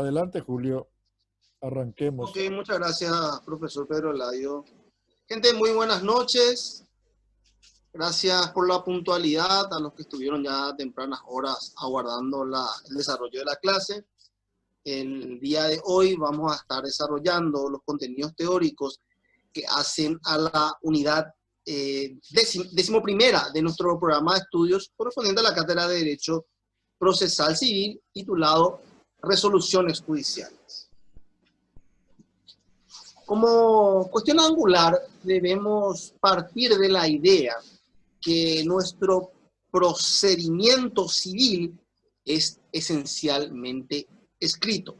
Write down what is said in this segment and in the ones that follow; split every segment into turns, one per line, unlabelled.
Adelante, Julio.
Ok,
Arranquemos.
muchas gracias, profesor Pedro Eladio. Gente, muy buenas noches. Gracias por la puntualidad a los que estuvieron ya a tempranas horas aguardando el desarrollo de la clase. El día de hoy vamos a estar desarrollando los contenidos teóricos que hacen a la unidad decimoprimera de nuestro programa de estudios correspondiente a la Cátedra de Derecho Procesal Civil, titulado Resoluciones Judiciales. Como cuestión angular, debemos partir de la idea que nuestro procedimiento civil es esencialmente escrito.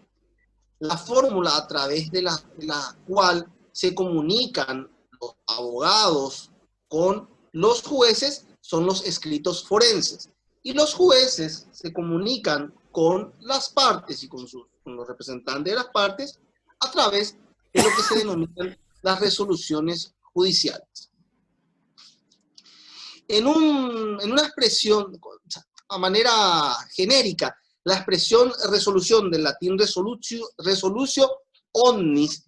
La fórmula a través de la cual se comunican los abogados con los jueces son los escritos forenses. Y los jueces se comunican con las partes y con los representantes de las partes a través de lo que se denominan las resoluciones judiciales. En una expresión, a manera genérica, la expresión resolución del latín resolutio omnis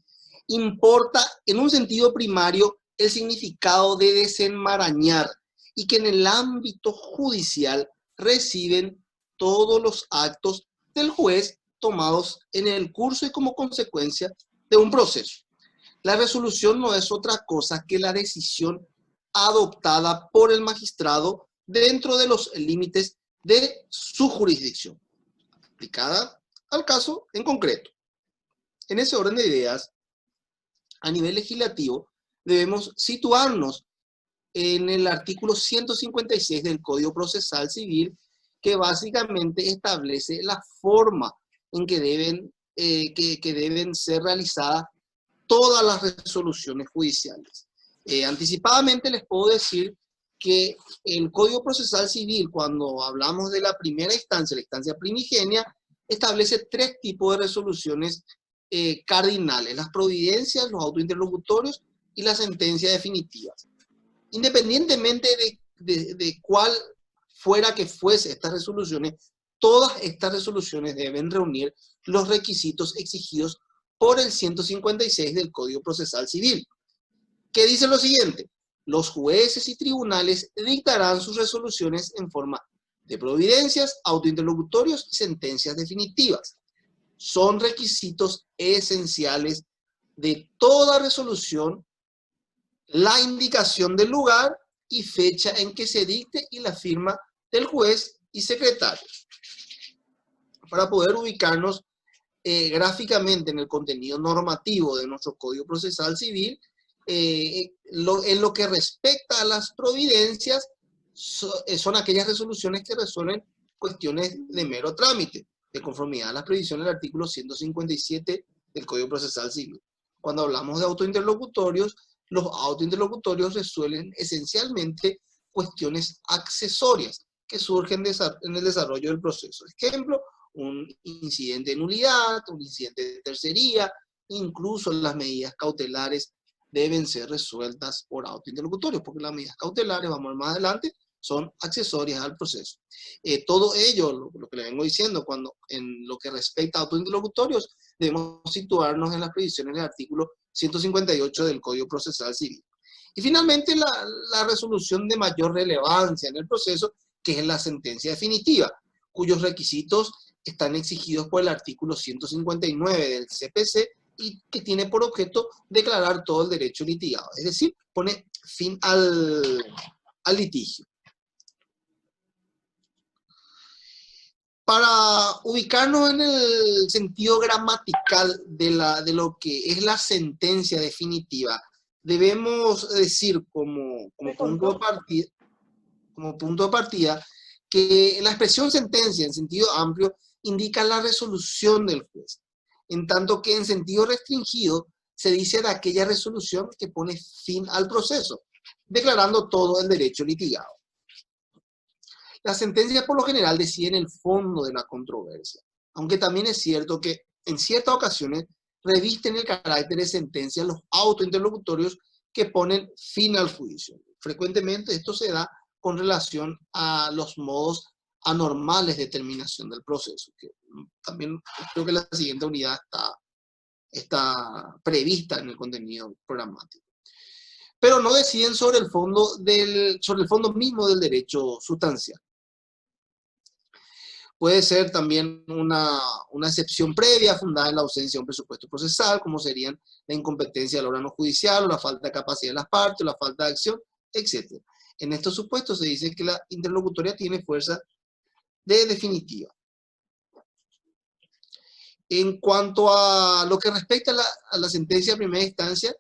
importa en un sentido primario el significado de desenmarañar y que en el ámbito judicial reciben todos los actos del juez tomados en el curso y como consecuencia de un proceso. La resolución no es otra cosa que la decisión adoptada por el magistrado dentro de los límites de su jurisdicción, aplicada al caso en concreto. En ese orden de ideas, a nivel legislativo, debemos situarnos en el artículo 156 del Código Procesal Civil, que básicamente establece la forma en que deben ser realizadas todas las resoluciones judiciales. Anticipadamente les puedo decir que el Código Procesal Civil, cuando hablamos de la primera instancia, la instancia primigenia, establece tres tipos de resoluciones cardinales: las providencias, los autointerlocutorios y las sentencias definitivas. Independientemente de cuál fuera que fuese estas resoluciones, todas estas resoluciones deben reunir los requisitos exigidos por el 156 del Código Procesal Civil, que dice lo siguiente: los jueces y tribunales dictarán sus resoluciones en forma de providencias, autointerlocutorios y sentencias definitivas. Son requisitos esenciales de toda resolución la indicación del lugar y fecha en que se dicte y la firma del juez y secretario. Para poder ubicarnos gráficamente en el contenido normativo de nuestro Código Procesal Civil, en lo que respecta a las providencias, son aquellas resoluciones que resuelven cuestiones de mero trámite, de conformidad a las previsiones del artículo 157 del Código Procesal Civil. Cuando hablamos de autointerlocutorios, los autointerlocutorios resuelven esencialmente cuestiones accesorias que surgen en el desarrollo del proceso. Ejemplo, un incidente de nulidad, un incidente de tercería, incluso las medidas cautelares deben ser resueltas por autointerlocutorios, porque las medidas cautelares, vamos a ver más adelante, son accesorias al proceso. Todo ello, lo que le vengo diciendo, cuando en lo que respecta a autointerlocutorios, debemos situarnos en las previsiones del artículo 158 del Código Procesal Civil. Y finalmente, la resolución de mayor relevancia en el proceso, que es la sentencia definitiva, cuyos requisitos están exigidos por el artículo 159 del CPC y que tiene por objeto declarar todo el derecho litigado, es decir, pone fin al litigio. Para ubicarnos en el sentido gramatical de lo que es la sentencia definitiva, debemos decir como punto de partida que la expresión sentencia en sentido amplio indica la resolución del juez, en tanto que en sentido restringido se dice de aquella resolución que pone fin al proceso, declarando todo el derecho litigado. Las sentencias por lo general deciden el fondo de la controversia, aunque también es cierto que en ciertas ocasiones revisten el carácter de sentencia los autointerlocutorios que ponen fin al juicio. Frecuentemente esto se da con relación a los modos anormales de terminación del proceso, que también creo que la siguiente unidad está prevista en el contenido programático. Pero no deciden sobre el fondo mismo del derecho sustancial. Puede ser también una excepción previa fundada en la ausencia de un presupuesto procesal, como serían la incompetencia del órgano judicial, o la falta de capacidad de las partes, o la falta de acción, etc. En estos supuestos se dice que la interlocutoria tiene fuerza de definitiva. En cuanto a lo que respecta a la sentencia de primera instancia,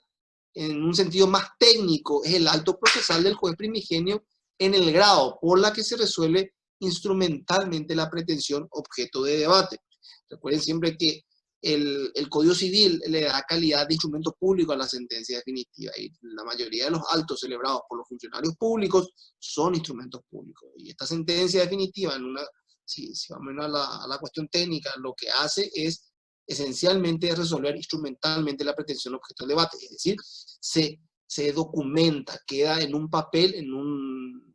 en un sentido más técnico, es el acto procesal del juez primigenio en el grado por la que se resuelve instrumentalmente la pretensión objeto de debate. Recuerden siempre que el Código Civil le da calidad de instrumento público a la sentencia definitiva, y la mayoría de los actos celebrados por los funcionarios públicos son instrumentos públicos. Y esta sentencia definitiva, si vamos a la cuestión técnica, lo que hace es esencialmente resolver instrumentalmente la pretensión objeto de debate, es decir, se documenta, queda en un papel, en un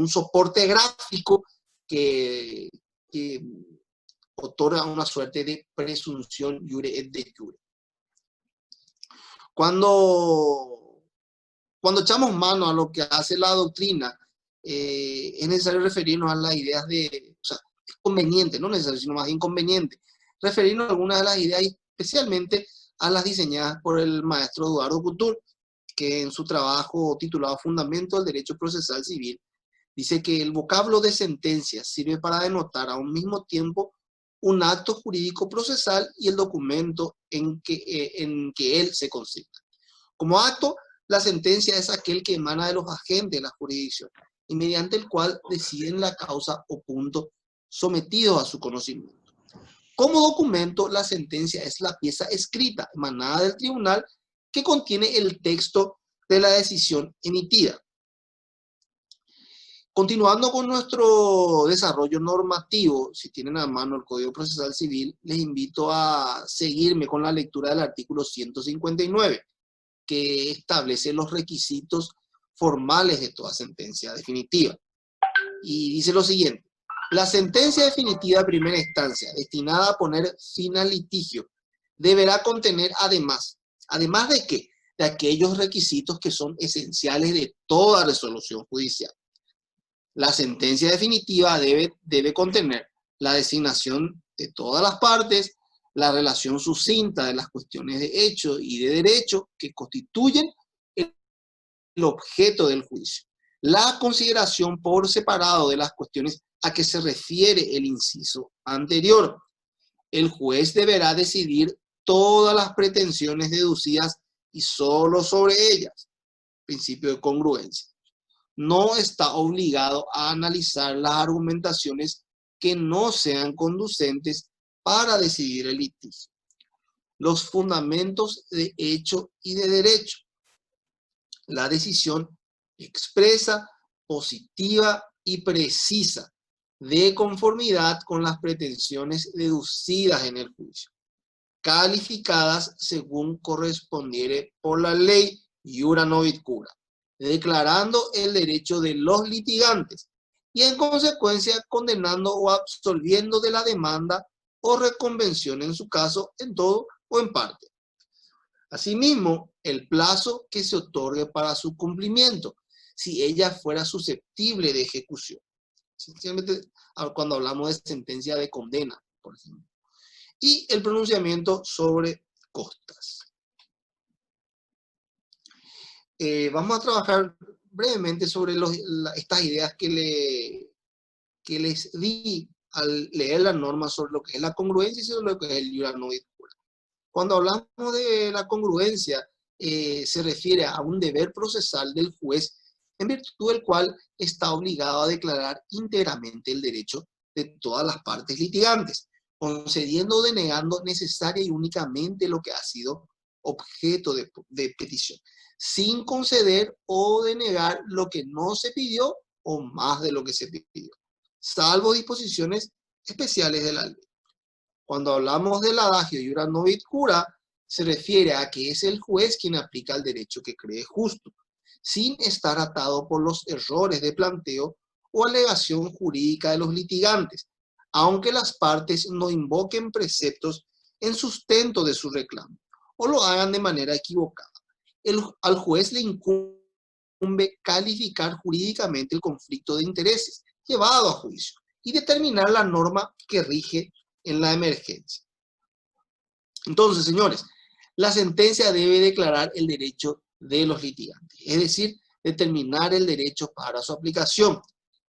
soporte gráfico que otorga una suerte de presunción iure et de jure. Cuando echamos mano a lo que hace la doctrina, es necesario referirnos a las ideas es conveniente, no necesario, sino más inconveniente, referirnos a algunas de las ideas, especialmente a las diseñadas por el maestro Eduardo Couture, que en su trabajo titulado Fundamento del Derecho Procesal Civil, dice que el vocablo de sentencia sirve para denotar a un mismo tiempo un acto jurídico procesal y el documento en que él se consigna. Como acto, la sentencia es aquel que emana de los agentes de la jurisdicción y mediante el cual deciden la causa o punto sometidos a su conocimiento. Como documento, la sentencia es la pieza escrita emanada del tribunal que contiene el texto de la decisión emitida. Continuando con nuestro desarrollo normativo, si tienen a mano el Código Procesal Civil, les invito a seguirme con la lectura del artículo 159, que establece los requisitos formales de toda sentencia definitiva. Y dice lo siguiente: la sentencia definitiva de primera instancia, destinada a poner fin al litigio, deberá contener además ¿de qué? De aquellos requisitos que son esenciales de toda resolución judicial. La sentencia definitiva debe contener la designación de todas las partes, la relación sucinta de las cuestiones de hecho y de derecho que constituyen el objeto del juicio, la consideración por separado de las cuestiones a que se refiere el inciso anterior. El juez deberá decidir todas las pretensiones deducidas y solo sobre ellas. Principio de congruencia. No está obligado a analizar las argumentaciones que no sean conducentes para decidir el litigio. Los fundamentos de hecho y de derecho. La decisión expresa, positiva y precisa, de conformidad con las pretensiones deducidas en el juicio, calificadas según correspondiere por la ley iura novit cura, declarando el derecho de los litigantes y en consecuencia condenando o absolviendo de la demanda o reconvención en su caso en todo o en parte. Asimismo, el plazo que se otorgue para su cumplimiento, si ella fuera susceptible de ejecución. Sencillamente, cuando hablamos de sentencia de condena, por ejemplo. Y el pronunciamiento sobre costas. Vamos a trabajar brevemente sobre estas ideas que les di al leer la norma sobre lo que es la congruencia y sobre lo que es el iura novit cura. Cuando hablamos de la congruencia, se refiere a un deber procesal del juez en virtud del cual está obligado a declarar íntegramente el derecho de todas las partes litigantes, concediendo o denegando necesaria y únicamente lo que ha sido objeto de petición, sin conceder o denegar lo que no se pidió o más de lo que se pidió, salvo disposiciones especiales de la ley. Cuando hablamos del adagio iura novit cura, se refiere a que es el juez quien aplica el derecho que cree justo, sin estar atado por los errores de planteo o alegación jurídica de los litigantes, aunque las partes no invoquen preceptos en sustento de su reclamo o lo hagan de manera equivocada. Al juez le incumbe calificar jurídicamente el conflicto de intereses llevado a juicio y determinar la norma que rige en la emergencia. Entonces, señores, la sentencia debe declarar el derecho de los litigantes, es decir, determinar el derecho para su aplicación.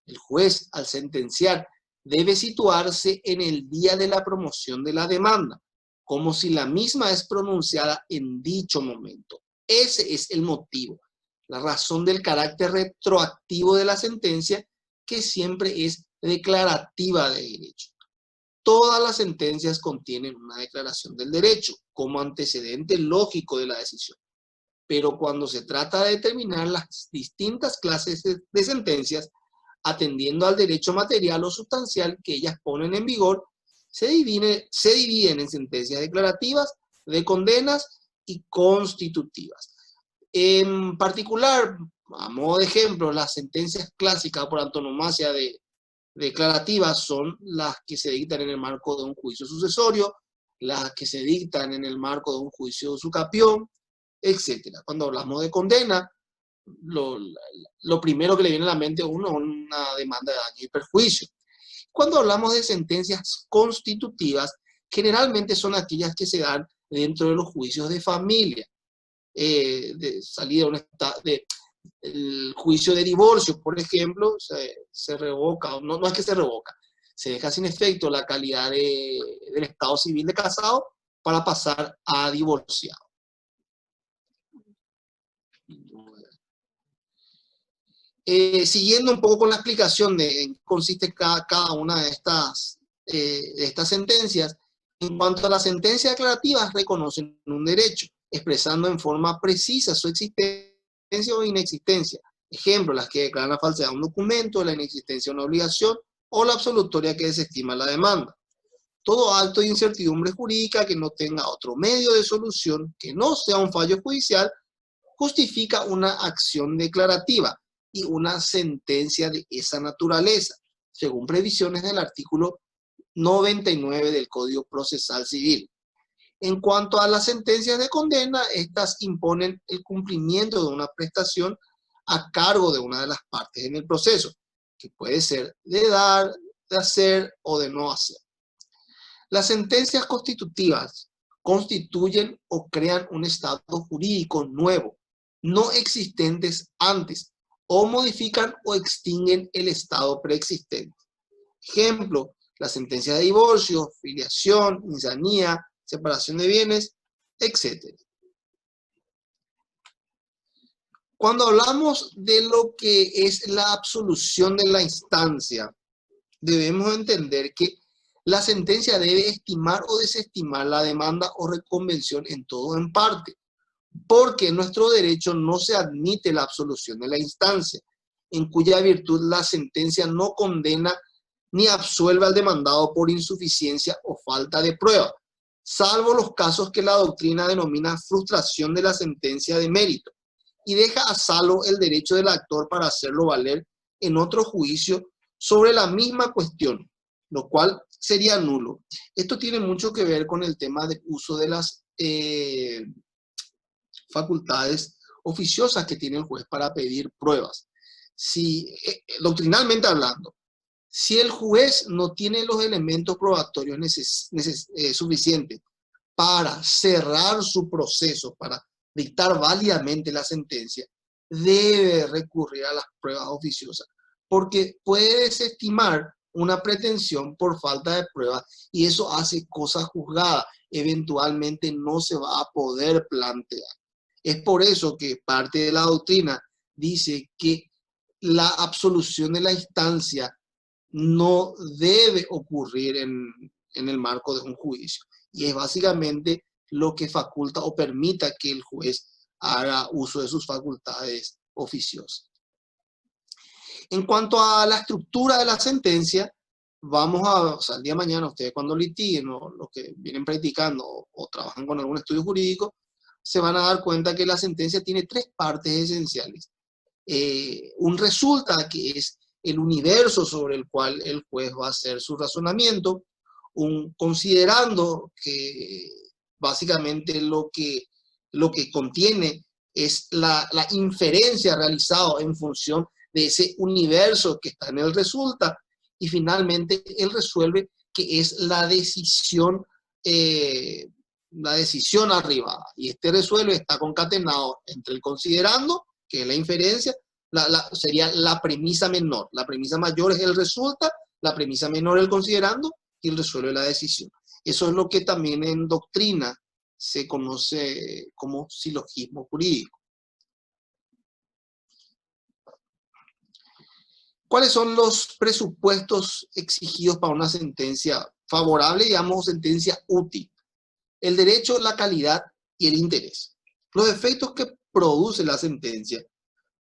El juez, al sentenciar, debe situarse en el día de la promoción de la demanda, como si la misma es pronunciada en dicho momento. Ese es el motivo, la razón del carácter retroactivo de la sentencia, que siempre es declarativa de derecho. Todas las sentencias contienen una declaración del derecho como antecedente lógico de la decisión. Pero cuando se trata de determinar las distintas clases de sentencias, atendiendo al derecho material o sustancial que ellas ponen en vigor, se dividen en sentencias declarativas, de condenas y constitutivas. En particular, a modo de ejemplo, las sentencias clásicas por antonomasia declarativas son las que se dictan en el marco de un juicio sucesorio, las que se dictan en el marco de un juicio de usucapión, etc. Cuando hablamos de condena, lo primero que le viene a la mente a uno es una demanda de daño y perjuicio. Cuando hablamos de sentencias constitutivas, generalmente son aquellas que se dan dentro de los juicios de familia, de salida el juicio de divorcio, por ejemplo, se revoca, no es que se revoca, se deja sin efecto la calidad del estado civil de casado para pasar a divorciado. Siguiendo un poco con la explicación de en qué consiste cada una de estas sentencias, en cuanto a las sentencias declarativas, reconocen un derecho, expresando en forma precisa su existencia o inexistencia. Ejemplo, las que declaran la falsedad de un documento, la inexistencia de una obligación o la absolutoria que desestima la demanda. Todo acto de incertidumbre jurídica que no tenga otro medio de solución que no sea un fallo judicial justifica una acción declarativa y una sentencia de esa naturaleza, según previsiones del artículo 99 del Código Procesal Civil. En cuanto a las sentencias de condena, estas imponen el cumplimiento de una prestación a cargo de una de las partes en el proceso, que puede ser de dar, de hacer o de no hacer. Las sentencias constitutivas constituyen o crean un estado jurídico nuevo, no existentes antes, o modifican o extinguen el estado preexistente. Ejemplo, la sentencia de divorcio, filiación, insanía, separación de bienes, etc. Cuando hablamos de lo que es la absolución de la instancia, debemos entender que la sentencia debe estimar o desestimar la demanda o reconvención en todo o en parte, porque en nuestro derecho no se admite la absolución de la instancia, en cuya virtud la sentencia no condena ni absuelve al demandado por insuficiencia o falta de prueba, salvo los casos que la doctrina denomina frustración de la sentencia de mérito, y deja a salvo el derecho del actor para hacerlo valer en otro juicio sobre la misma cuestión, lo cual sería nulo. Esto tiene mucho que ver con el tema del uso de las facultades oficiosas que tiene el juez para pedir pruebas. Si, doctrinalmente hablando, si el juez no tiene los elementos probatorios suficientes para cerrar su proceso, para dictar válidamente la sentencia, debe recurrir a las pruebas oficiosas, porque puede desestimar una pretensión por falta de pruebas y eso hace cosa juzgada. Eventualmente no se va a poder plantear. Es por eso que parte de la doctrina dice que la absolución de la instancia no debe ocurrir en el marco de un juicio. Y es básicamente lo que faculta o permita que el juez haga uso de sus facultades oficiosas. En cuanto a la estructura de la sentencia, o sea, el día de mañana ustedes cuando litiguen o los que vienen practicando o trabajan con algún estudio jurídico, se van a dar cuenta que la sentencia tiene tres partes esenciales. Un resulta, que es el universo sobre el cual el juez va a hacer su razonamiento, considerando que básicamente lo que contiene es la inferencia realizada en función de ese universo que está en el resulta, y finalmente él resuelve que es la decisión arribada. Y este resuelve está concatenado entre el considerando, que es la inferencia, sería la premisa menor. La premisa mayor es el resulta, la premisa menor el considerando, y el resuelve la decisión. Eso es lo que también en doctrina se conoce como silogismo jurídico. ¿Cuáles son los presupuestos exigidos para una sentencia favorable, digamos, sentencia útil? El derecho, la calidad y el interés. Los efectos que produce la sentencia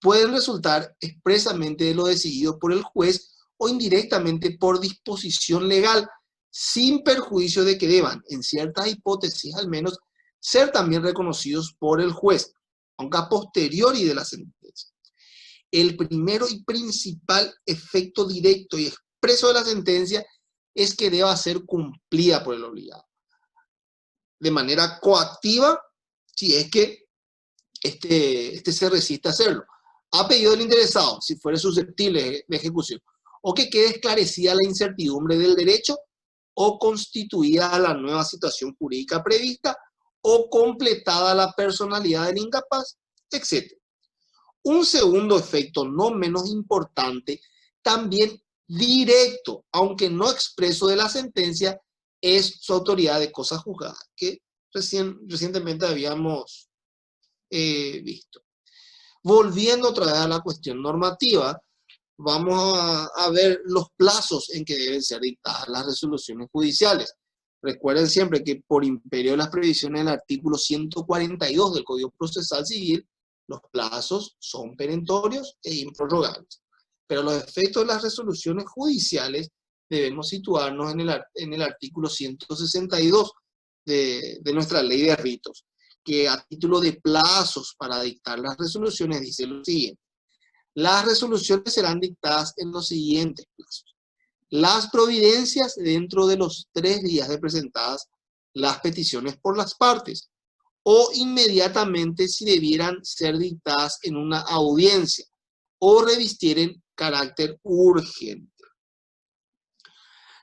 pueden resultar expresamente de lo decidido por el juez o indirectamente por disposición legal, sin perjuicio de que deban, en ciertas hipótesis al menos, ser también reconocidos por el juez, aunque a posteriori de la sentencia. El primero y principal efecto directo y expreso de la sentencia es que deba ser cumplida por el obligado, de manera coactiva, si es que este se resiste a hacerlo, a pedido del interesado, si fuere susceptible de ejecución, o que quede esclarecida la incertidumbre del derecho o constituida la nueva situación jurídica prevista o completada la personalidad del incapaz, etc. Un segundo efecto no menos importante, también directo, aunque no expreso de la sentencia, es su autoridad de cosa juzgada, que recientemente habíamos visto. Volviendo otra vez a la cuestión normativa, vamos a ver los plazos en que deben ser dictadas las resoluciones judiciales. Recuerden siempre que por imperio de las previsiones del artículo 142 del Código Procesal Civil, los plazos son perentorios e improrrogables. Pero los efectos de las resoluciones judiciales debemos situarnos en el artículo 162 de nuestra ley de ritos, que a título de plazos para dictar las resoluciones dice lo siguiente: las resoluciones serán dictadas en los siguientes plazos. Las providencias dentro de los 3 días de presentadas las peticiones por las partes, o inmediatamente si debieran ser dictadas en una audiencia o revistieren carácter urgente.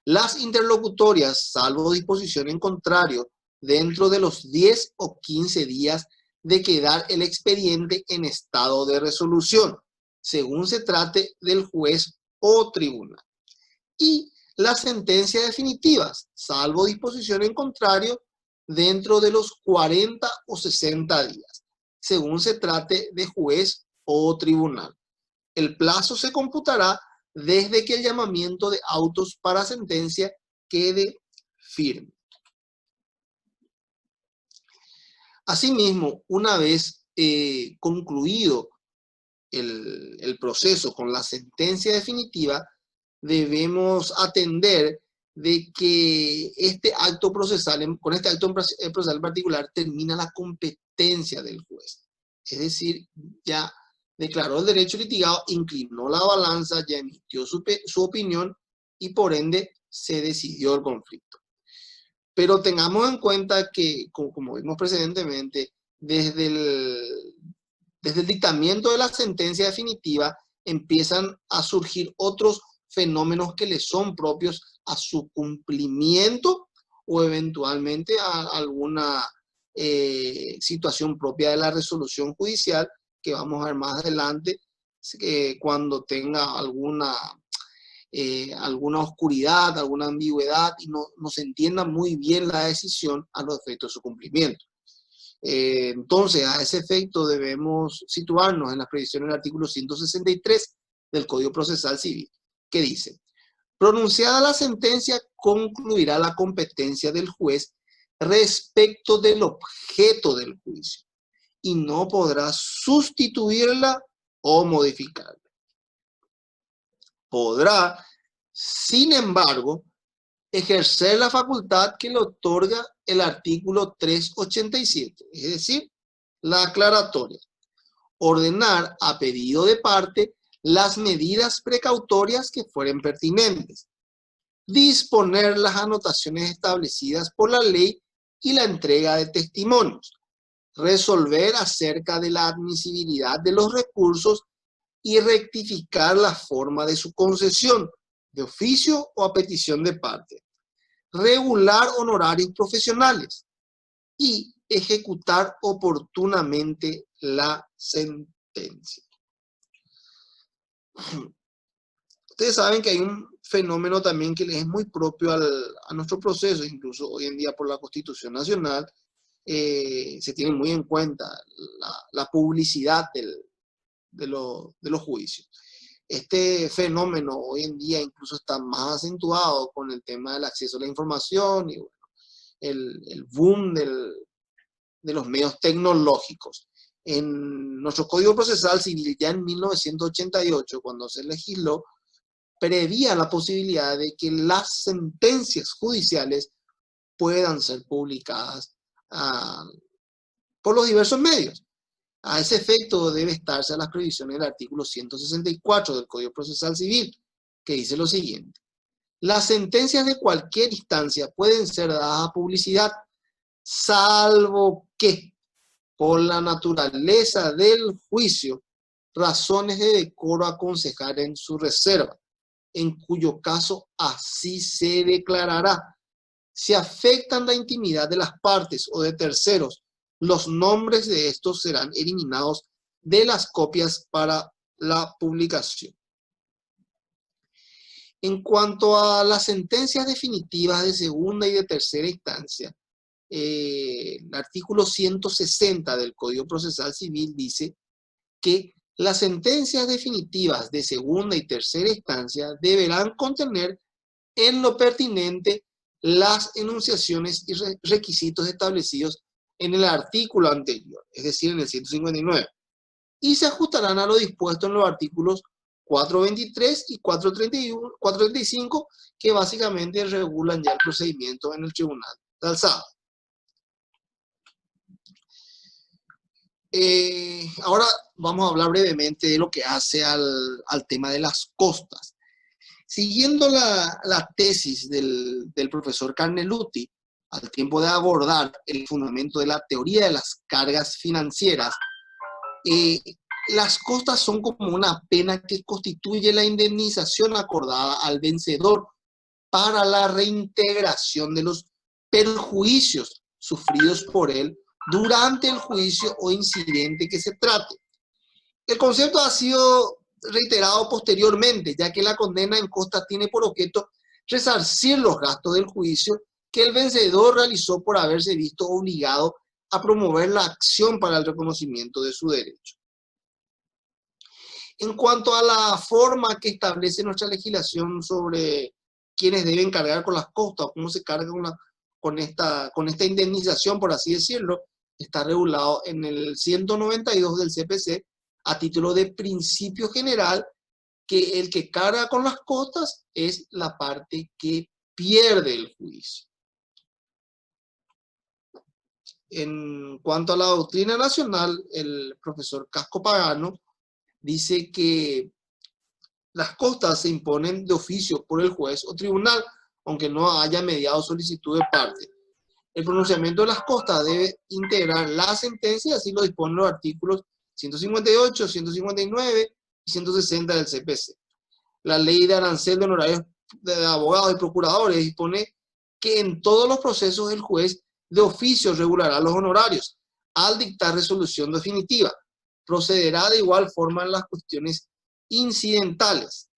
Las interlocutorias, salvo disposición en contrario, dentro de los 10 o 15 días de quedar el expediente en estado de resolución, según se trate del juez o tribunal. Y las sentencias definitivas, salvo disposición en contrario, dentro de los 40 o 60 días, según se trate de juez o tribunal. El plazo se computará desde que el llamamiento de autos para sentencia quede firme. Asimismo, una vez concluido el proceso con la sentencia definitiva, debemos atender de que este acto procesal, con este acto procesal en particular, termina la competencia del juez. Es decir, ya declaró el derecho litigado, inclinó la balanza, ya emitió su opinión y por ende se decidió el conflicto. Pero tengamos en cuenta que, como vimos precedentemente, desde el dictamiento de la sentencia definitiva empiezan a surgir otros fenómenos que le son propios a su cumplimiento o eventualmente a alguna situación propia de la resolución judicial que vamos a ver más adelante cuando tenga alguna oscuridad, alguna ambigüedad y no se entienda muy bien la decisión a los efectos de su cumplimiento. Entonces, a ese efecto debemos situarnos en las previsiones del artículo 163 del Código Procesal Civil, que dice: pronunciada la sentencia, concluirá la competencia del juez respecto del objeto del juicio y no podrá sustituirla o modificarla. Podrá, sin embargo, ejercer la facultad que le otorga el artículo 387, es decir, la aclaratoria. Ordenar a pedido de parte las medidas precautorias que fueren pertinentes, disponer las anotaciones establecidas por la ley y la entrega de testimonios, resolver acerca de la admisibilidad de los recursos y rectificar la forma de su concesión, de oficio o a petición de parte, regular honorarios profesionales y ejecutar oportunamente la sentencia. Ustedes saben que hay un fenómeno también que es muy propio a nuestro proceso, incluso hoy en día por la Constitución Nacional, se tiene muy en cuenta la publicidad de los juicios. Este fenómeno hoy en día incluso está más acentuado con el tema del acceso a la información y bueno, el boom de los medios tecnológicos. En nuestro Código Procesal Civil, ya en 1988, cuando se legisló, prevía la posibilidad de que las sentencias judiciales puedan ser publicadas por los diversos medios. A ese efecto debe estarse a las previsiones del artículo 164 del Código Procesal Civil, que dice lo siguiente: las sentencias de cualquier instancia pueden ser dadas a publicidad, salvo que, por la naturaleza del juicio, razones de decoro aconsejaren su reserva, en cuyo caso así se declarará. Si afectan la intimidad de las partes o de terceros, los nombres de estos serán eliminados de las copias para la publicación. En cuanto a las sentencias definitivas de segunda y de tercera instancia, el artículo 160 del Código Procesal Civil dice que las sentencias definitivas de segunda y tercera instancia deberán contener en lo pertinente las enunciaciones y requisitos establecidos en el artículo anterior, es decir, en el 159, y se ajustarán a lo dispuesto en los artículos 423 y 431, 435, que básicamente regulan ya el procedimiento en el Tribunal de Alzada. Ahora vamos a hablar brevemente de lo que hace al tema de las costas. Siguiendo la tesis del profesor Carneluti, al tiempo de abordar el fundamento de la teoría de las cargas financieras, las costas son como una pena que constituye la indemnización acordada al vencedor para la reintegración de los perjuicios sufridos por él durante el juicio o incidente que se trate. El concepto ha sido reiterado posteriormente, ya que la condena en costas tiene por objeto resarcir los gastos del juicio que el vencedor realizó por haberse visto obligado a promover la acción para el reconocimiento de su derecho. En cuanto a la forma que establece nuestra legislación sobre quiénes deben cargar con las costas, o cómo se carga con esta indemnización, por así decirlo, está regulado en el 192 del CPC a título de principio general, que el que carga con las costas es la parte que pierde el juicio. En cuanto a la doctrina nacional, el profesor Casco Pagano dice que las costas se imponen de oficio por el juez o tribunal, aunque no haya mediado solicitud de parte. El pronunciamiento de las costas debe integrar la sentencia, así lo disponen los artículos 158, 159 y 160 del CPC. La ley de arancel de honorarios de abogados y procuradores dispone que en todos los procesos el juez de oficio regulará los honorarios al dictar resolución definitiva. Procederá de igual forma en las cuestiones incidentales.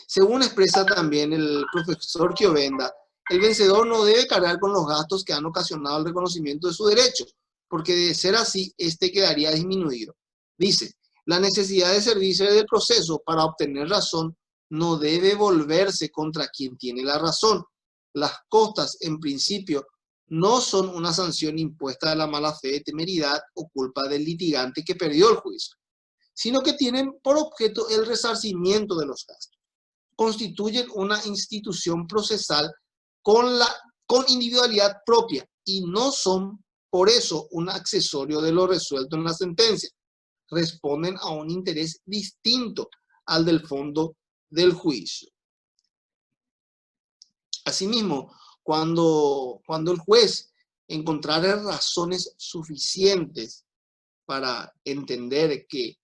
Según expresa también el profesor Chiovenda, el vencedor no debe cargar con los gastos que han ocasionado el reconocimiento de su derecho, porque de ser así, este quedaría disminuido. Dice, la necesidad de servirse del proceso para obtener razón no debe volverse contra quien tiene la razón. Las costas, en principio, no son una sanción impuesta de la mala fe, temeridad o culpa del litigante que perdió el juicio, sino que tienen por objeto el resarcimiento de los gastos. Constituyen una institución procesal con individualidad propia y no son por eso un accesorio de lo resuelto en la sentencia. responden a un interés distinto al del fondo del juicio. Asimismo, cuando el juez encontrare razones suficientes para entender que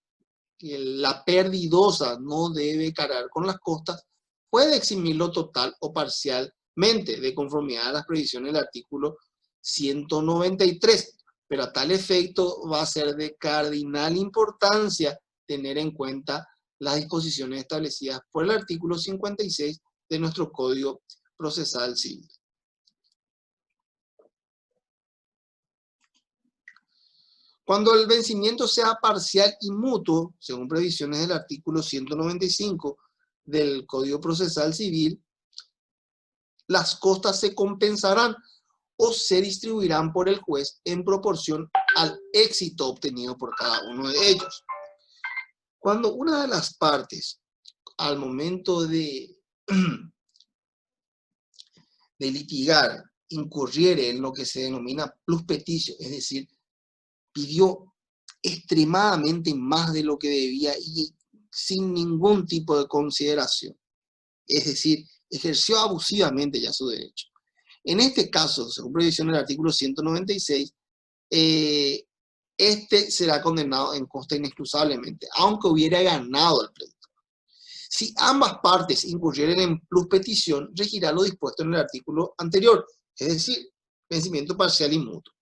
la perdidosa no debe cargar con las costas, puede eximirlo total o parcialmente de conformidad a las previsiones del artículo 193, pero a tal efecto va a ser de cardinal importancia tener en cuenta las disposiciones establecidas por el artículo 56 de nuestro Código Procesal Civil. Cuando el vencimiento sea parcial y mutuo, según previsiones del artículo 195 del Código Procesal Civil, las costas se compensarán o se distribuirán por el juez en proporción al éxito obtenido por cada uno de ellos. Cuando una de las partes, al momento de litigar, incurriere en lo que se denomina plus petitio, es decir, pidió extremadamente más de lo que debía y sin ningún tipo de consideración, es decir, ejerció abusivamente ya su derecho. En este caso, según previsión del artículo 196, este será condenado en costa inexcusablemente, aunque hubiera ganado el pleito. Si ambas partes incurrieren en plus petición, regirá lo dispuesto en el artículo anterior, es decir, vencimiento parcial y mutuo.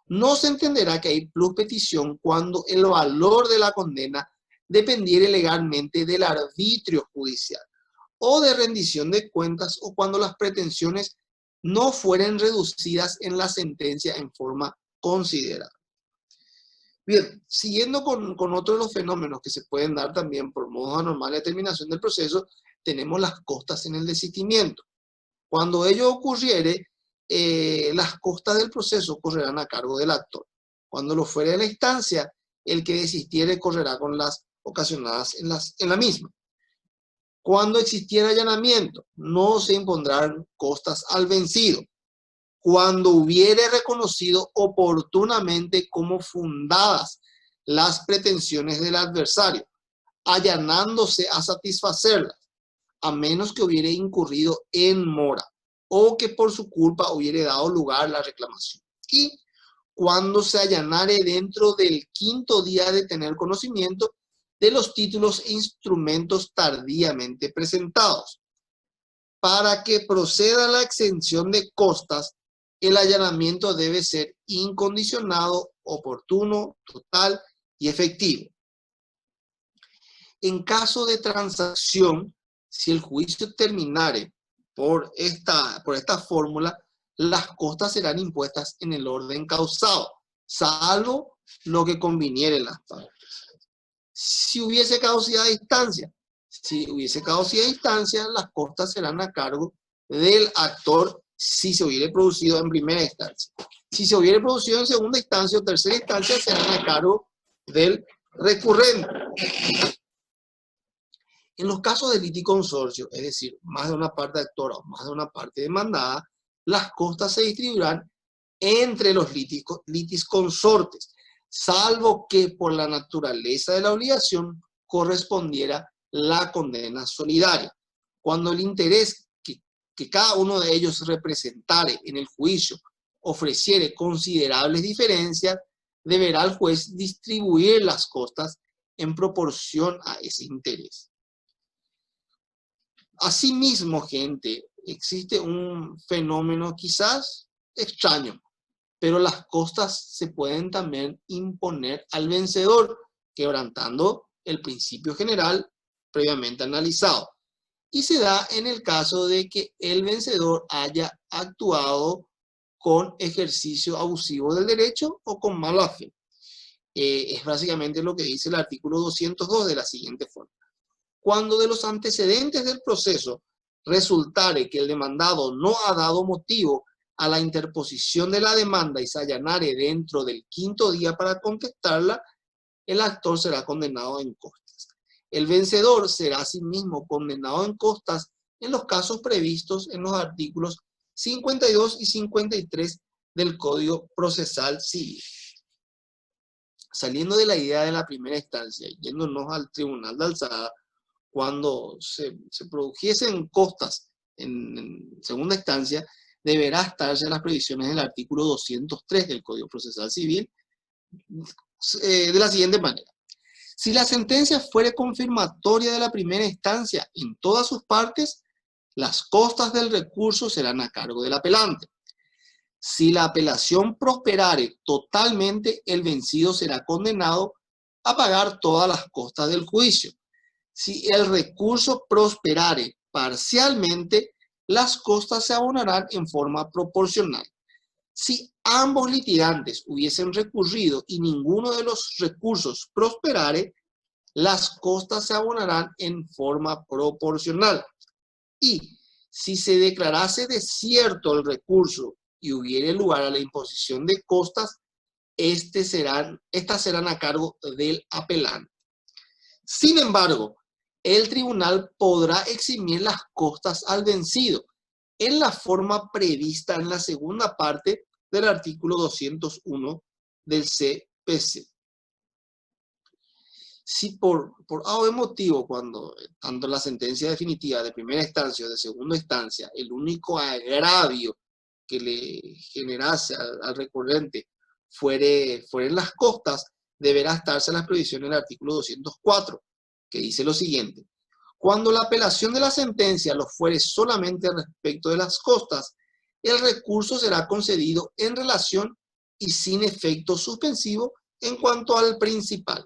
No se entenderá que hay plus petición cuando el valor de la condena dependiere legalmente del arbitrio judicial o de rendición de cuentas, o cuando las pretensiones no fueren reducidas en la sentencia en forma considerable. Bien, siguiendo con otros de los fenómenos que se pueden dar también por modos anormales de terminación del proceso, tenemos las costas en el desistimiento. Cuando ello ocurriere, las costas del proceso correrán a cargo del actor. Cuando lo fuere de la instancia, el que desistiere correrá con las ocasionadas en la misma. Cuando existiera allanamiento, no se impondrán costas al vencido. Cuando hubiere reconocido oportunamente como fundadas las pretensiones del adversario, allanándose a satisfacerlas, a menos que hubiere incurrido en mora o que por su culpa hubiere dado lugar la reclamación. Y cuando se allanare dentro del 5º día de tener conocimiento de los títulos e instrumentos tardíamente presentados. Para que proceda la exención de costas, el allanamiento debe ser incondicionado, oportuno, total y efectivo. En caso de transacción, si el juicio terminare por esta fórmula, las costas serán impuestas en el orden causado, salvo lo que conviniere en las partes. Si hubiese caducidad de instancia, las costas serán a cargo del actor si se hubiere producido en primera instancia. Si se hubiere producido en segunda instancia o tercera instancia, serán a cargo del recurrente. En los casos de liticonsorcio, es decir, más de una parte actora o más de una parte demandada, las costas se distribuirán entre los litisconsortes, salvo que por la naturaleza de la obligación correspondiera la condena solidaria. Cuando el interés que cada uno de ellos representare en el juicio ofreciere considerables diferencias, deberá el juez distribuir las costas en proporción a ese interés. Asimismo, gente, existe un fenómeno quizás extraño, pero las costas se pueden también imponer al vencedor, quebrantando el principio general previamente analizado. Y se da en el caso de que el vencedor haya actuado con ejercicio abusivo del derecho o con mala fe. Es básicamente lo que dice el artículo 202 de la siguiente forma. Cuando de los antecedentes del proceso resultare que el demandado no ha dado motivo a la interposición de la demanda y se allanare dentro del 5º día para contestarla, el actor será condenado en costas. El vencedor será asimismo condenado en costas en los casos previstos en los artículos 52 y 53 del Código Procesal Civil. saliendo de la idea de la primera instancia y yéndonos al tribunal de alzada, cuando se produjesen costas en segunda instancia, deberá estarse las previsiones del artículo 203 del Código Procesal Civil de la siguiente manera. Si la sentencia fuere confirmatoria de la primera instancia en todas sus partes, las costas del recurso serán a cargo del apelante. Si la apelación prosperare totalmente, el vencido será condenado a pagar todas las costas del juicio. Si el recurso prosperare parcialmente, las costas se abonarán en forma proporcional. Si ambos litigantes hubiesen recurrido y ninguno de los recursos prosperare, las costas se abonarán en forma proporcional. Y si se declarase desierto el recurso y hubiere lugar a la imposición de costas, estas serán a cargo del apelante. Sin embargo, el tribunal podrá eximir las costas al vencido en la forma prevista en la segunda parte del artículo 201 del CPC. Si por A o B motivo, cuando tanto la sentencia definitiva de primera instancia o de segunda instancia, el único agravio que le generase al recurrente fueren las costas, deberá estarse en las previsiones del artículo 204, que dice lo siguiente: cuando la apelación de la sentencia lo fuere solamente respecto de las costas, el recurso será concedido en relación y sin efecto suspensivo en cuanto al principal.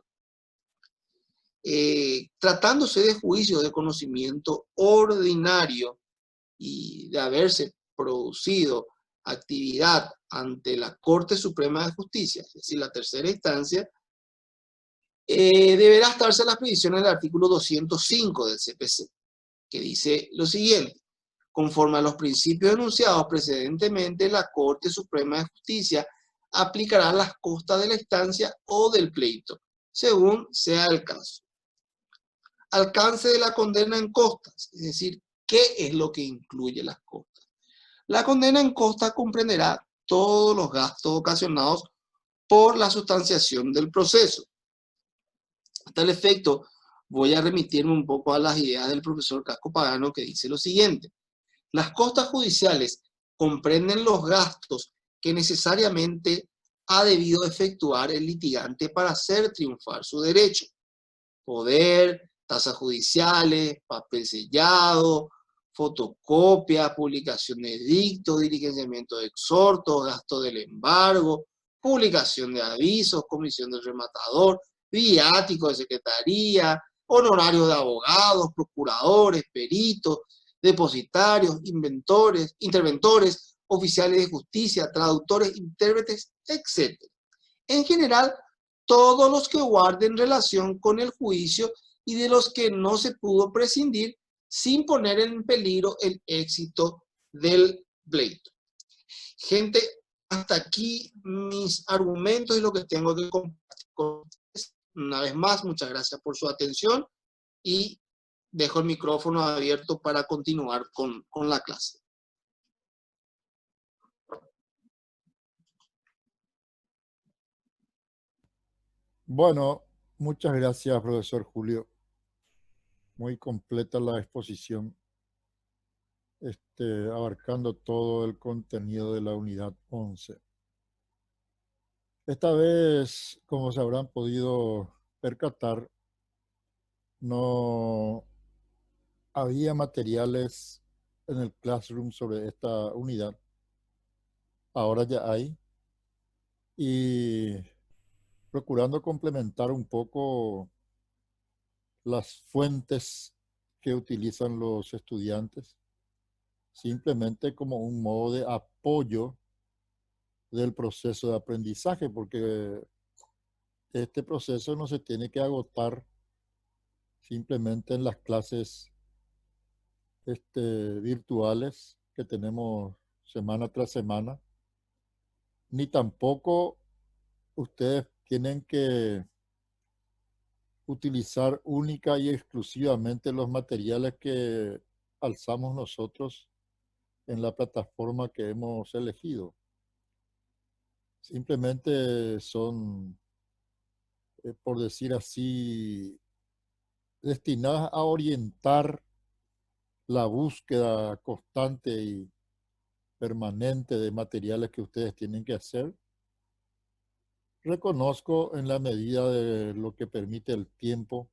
Tratándose de juicio de conocimiento ordinario y de haberse producido actividad ante la Corte Suprema de Justicia, es decir, la tercera instancia, deberá estarse en las previsiones del artículo 205 del CPC, que dice lo siguiente: conforme a los principios enunciados precedentemente, la Corte Suprema de Justicia aplicará las costas de la instancia o del pleito, según sea el caso. Alcance de la condena en costas, es decir, ¿qué es lo que incluye las costas? La condena en costas comprenderá todos los gastos ocasionados por la sustanciación del proceso. A tal efecto, voy a remitirme un poco a las ideas del profesor Casco Pagano, que dice lo siguiente: las costas judiciales comprenden los gastos que necesariamente ha debido efectuar el litigante para hacer triunfar su derecho: poder, tasas judiciales, papel sellado, fotocopia, publicación de edictos, diligenciamiento de exhortos, gasto del embargo, publicación de avisos, comisión del rematador, viático de secretaría, honorarios de abogados, procuradores, peritos, depositarios, interventores, oficiales de justicia, traductores, intérpretes, etc. En general, todos los que guarden relación con el juicio y de los que no se pudo prescindir sin poner en peligro el éxito del pleito. Gente, hasta aquí mis argumentos y lo que tengo que compartir con ustedes. Una vez más, muchas gracias por su atención y dejo el micrófono abierto para continuar con la clase.
Bueno, muchas gracias, profesor Julio. Muy completa la exposición, abarcando todo el contenido de la unidad 11. Esta vez, como se habrán podido percatar, no había materiales en el Classroom sobre esta unidad. Ahora ya hay. Y procurando complementar un poco las fuentes que utilizan los estudiantes, simplemente como un modo de apoyo del proceso de aprendizaje, porque este proceso no se tiene que agotar simplemente en las clases virtuales que tenemos semana tras semana, ni tampoco ustedes tienen que utilizar única y exclusivamente los materiales que alzamos nosotros en la plataforma que hemos elegido. Simplemente son por decir así, destinadas a orientar la búsqueda constante y permanente de materiales que ustedes tienen que hacer. Reconozco en la medida de lo que permite el tiempo,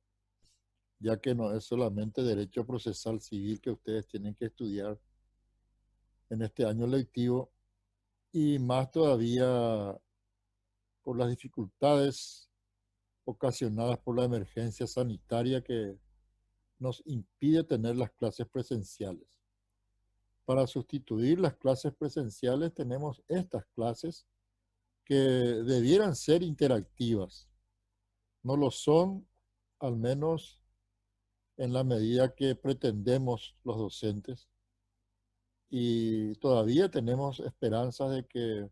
ya que no es solamente derecho procesal civil que ustedes tienen que estudiar en este año lectivo, y más todavía por las dificultades ocasionadas por la emergencia sanitaria que nos impide tener las clases presenciales. Para sustituir las clases presenciales tenemos estas clases que debieran ser interactivas. No lo son, al menos en la medida que pretendemos los docentes, y todavía tenemos esperanzas de que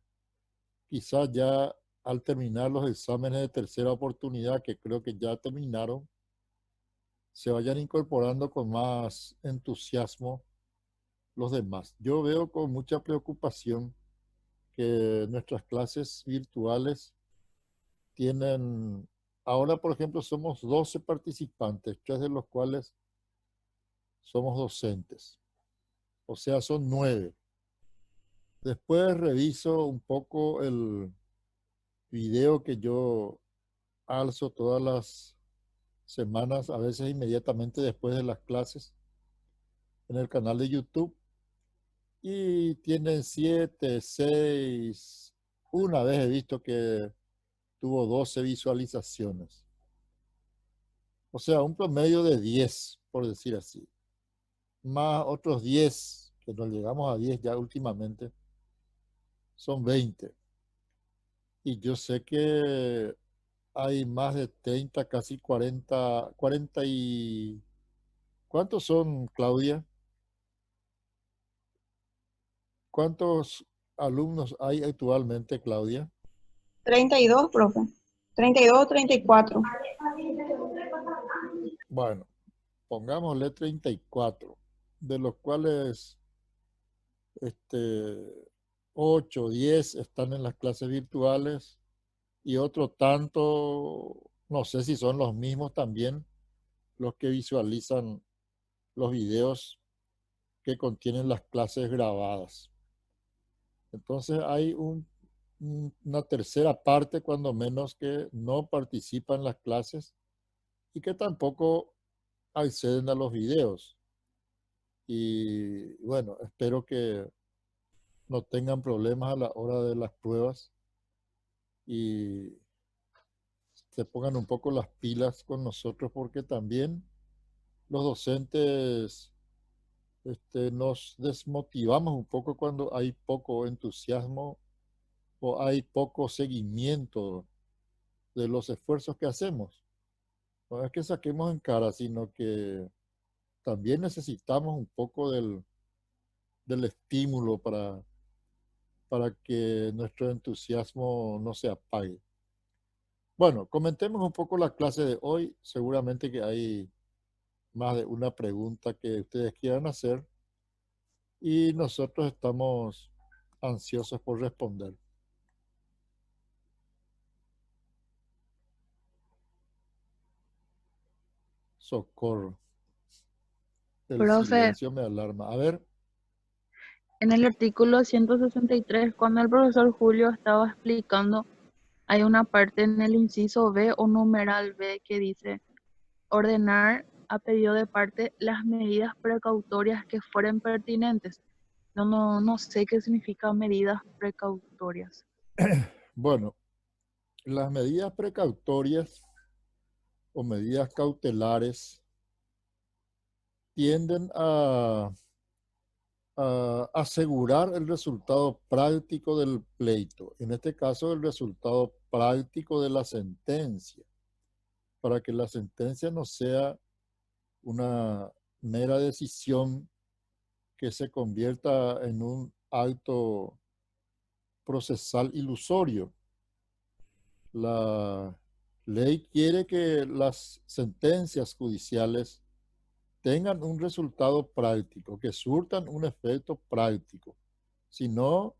quizás ya al terminar los exámenes de tercera oportunidad, que creo que ya terminaron, se vayan incorporando con más entusiasmo los demás. Yo veo con mucha preocupación que nuestras clases virtuales tienen, ahora por ejemplo somos 12 participantes, 3 de los cuales somos docentes, o sea, son 9. Después reviso un poco el video que yo alzo todas las semanas, a veces inmediatamente después de las clases, en el canal de YouTube, y tienen 7, 6. Una vez he visto que tuvo 12 visualizaciones. O sea, un promedio de 10, por decir así. Más otros 10, que nos llegamos a 10 ya últimamente, son 20. Y yo sé que hay más de 30, casi 40, 40 y... ¿Cuántos son, Claudia? ¿Cuántos alumnos hay actualmente, Claudia?
32, profe. 32 o 34.
Bueno, pongámosle 34, de los cuales 8 o 10 están en las clases virtuales y otro tanto, no sé si son los mismos también, los que visualizan los videos que contienen las clases grabadas. Entonces hay una tercera parte, cuando menos, que no participa en las clases y que tampoco acceden a los videos. Y bueno, espero que no tengan problemas a la hora de las pruebas y se pongan un poco las pilas con nosotros, porque también los docentes nos desmotivamos un poco cuando hay poco entusiasmo o hay poco seguimiento de los esfuerzos que hacemos. No es que saquemos en cara, sino que también necesitamos un poco del estímulo para que nuestro entusiasmo no se apague. Bueno, comentemos un poco la clase de hoy. Seguramente que hay más de una pregunta que ustedes quieran hacer y nosotros estamos ansiosos por responder. Socorro. El
Profe,
silencio me alarma. A ver,
en el artículo 163, cuando el profesor Julio estaba explicando, hay una parte en el inciso B o numeral B que dice ordenar a pedido de parte las medidas precautorias que fueren pertinentes. No sé qué significa medidas precautorias.
bueno, las medidas precautorias o medidas cautelares tienden a asegurar el resultado práctico del pleito, en este caso el resultado práctico de la sentencia, para que la sentencia no sea una mera decisión que se convierta en un acto procesal ilusorio. La ley quiere que las sentencias judiciales tengan un resultado práctico, que surtan un efecto práctico. Si no,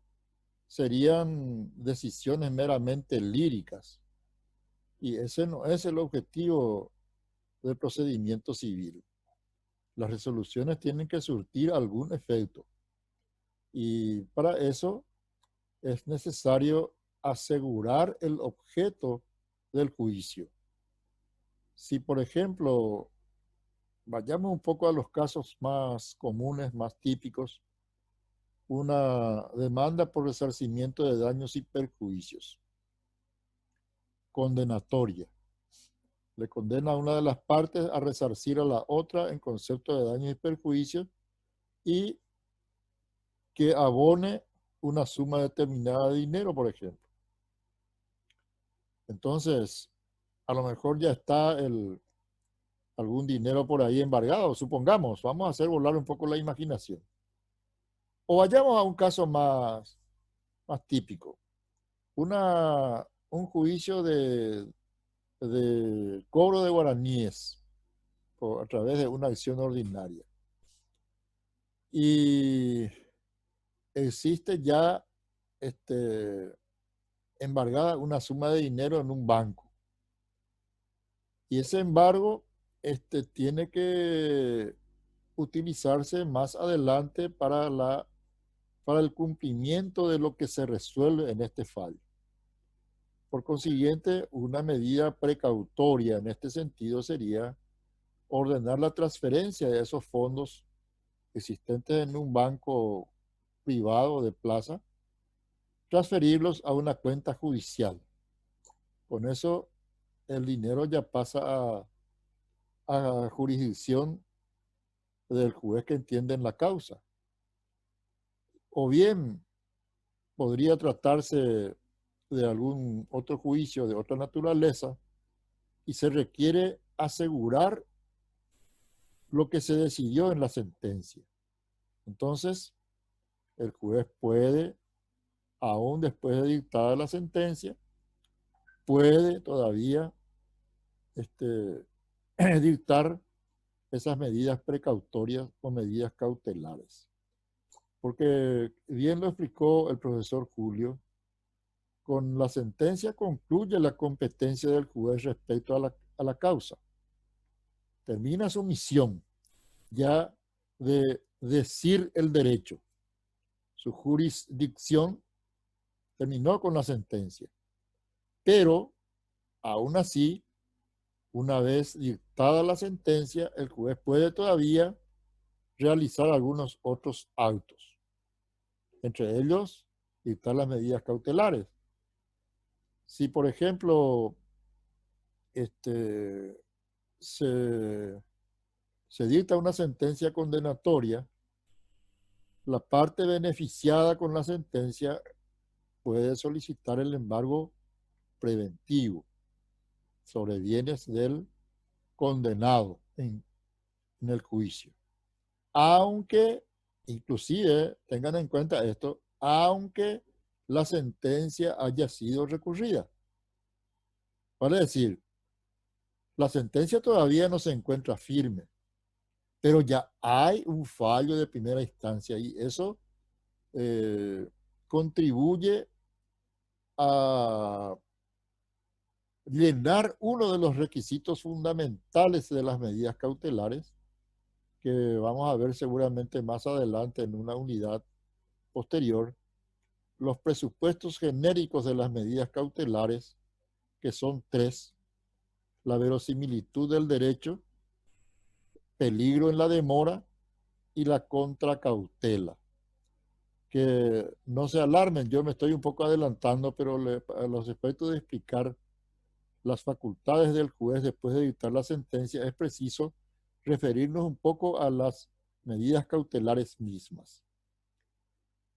serían decisiones meramente líricas. Y ese no es el objetivo del procedimiento civil. Las resoluciones tienen que surtir algún efecto. Y para eso es necesario asegurar el objeto del juicio. Si, por ejemplo, vayamos un poco a los casos más comunes, más típicos, una demanda por resarcimiento de daños y perjuicios, condenatoria. Le condena a una de las partes a resarcir a la otra en concepto de daños y perjuicios y que abone una suma determinada de dinero, por ejemplo. Entonces, a lo mejor ya está algún dinero por ahí embargado, supongamos, vamos a hacer volar un poco la imaginación. O vayamos a un caso más típico, un juicio de cobro de guaraníes a través de una acción ordinaria. Y existe ya embargada una suma de dinero en un banco. Y ese embargo tiene que utilizarse más adelante para el cumplimiento de lo que se resuelve en este fallo. Por consiguiente, una medida precautoria en este sentido sería ordenar la transferencia de esos fondos existentes en un banco privado de plaza, transferirlos a una cuenta judicial. Con eso, el dinero ya pasa a jurisdicción del juez que entiende en la causa. O bien podría tratarse de algún otro juicio de otra naturaleza y se requiere asegurar lo que se decidió en la sentencia. Entonces, el juez puede, aún después de dictada la sentencia, puede todavía dictar esas medidas precautorias o medidas cautelares. Porque bien lo explicó el profesor Julio, con la sentencia concluye la competencia del juez respecto a la causa. Termina su misión ya de decir el derecho. Su jurisdicción terminó con la sentencia. Pero, aún así, una vez dictada la sentencia, el juez puede todavía realizar algunos otros actos. Entre ellos, dictar las medidas cautelares. Si, por ejemplo, se dicta una sentencia condenatoria, la parte beneficiada con la sentencia puede solicitar el embargo preventivo sobre bienes del condenado en el juicio. Aunque, inclusive, tengan en cuenta esto, aunque la sentencia haya sido recurrida. Vale decir, la sentencia todavía no se encuentra firme, pero ya hay un fallo de primera instancia y eso contribuye a llenar uno de los requisitos fundamentales de las medidas cautelares que vamos a ver seguramente más adelante en una unidad posterior, los presupuestos genéricos de las medidas cautelares, que son 3: la verosimilitud del derecho, peligro en la demora y la contracautela. Que no se alarmen, yo me estoy un poco adelantando, pero a los efectos de explicar las facultades del juez después de dictar la sentencia, es preciso referirnos un poco a las medidas cautelares mismas.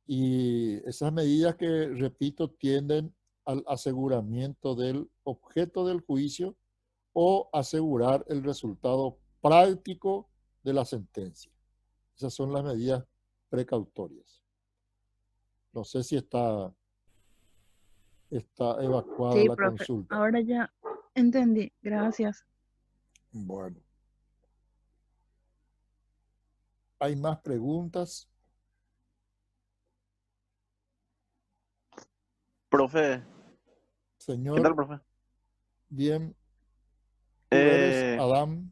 Y esas medidas que, repito, tienden al aseguramiento del objeto del juicio o asegurar el resultado práctico de la sentencia. Esas son las medidas precautorias. No sé si está evacuada
Sí,
la
profe.
consulta.
Ahora ya entendí. Gracias.
Bueno. ¿Hay más preguntas?
Profe, ¿qué
Señor,
tal, profe?
Bien, tú eres
Eh,
Adam.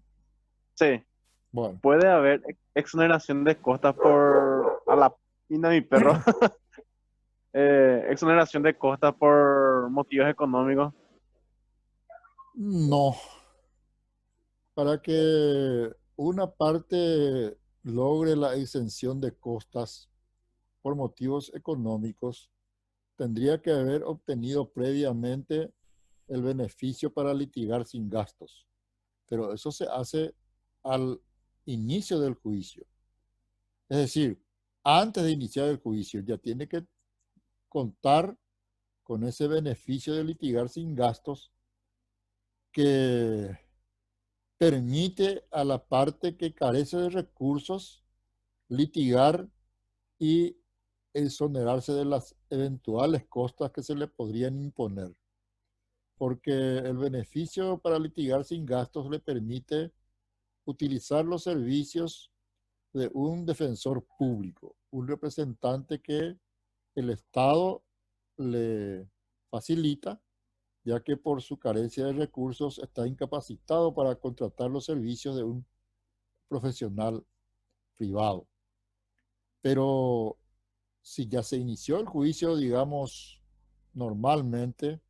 sí,
Bueno,
puede haber exoneración de costas por... A la pinta de mi perro. Exoneración de costas por motivos económicos.
no. Para que una parte logre la exención de costas por motivos económicos, tendría que haber obtenido previamente el beneficio para litigar sin gastos. Pero eso se hace al inicio del juicio. Es decir, antes de iniciar el juicio ya tiene que contar con ese beneficio de litigar sin gastos que permite a la parte que carece de recursos litigar y exonerarse de las eventuales costas que se le podrían imponer. Porque el beneficio para litigar sin gastos le permite utilizar los servicios de un defensor público, un representante que el Estado le facilita, ya que por su carencia de recursos está incapacitado para contratar los servicios de un profesional privado. Pero si ya se inició el juicio, digamos, normalmente,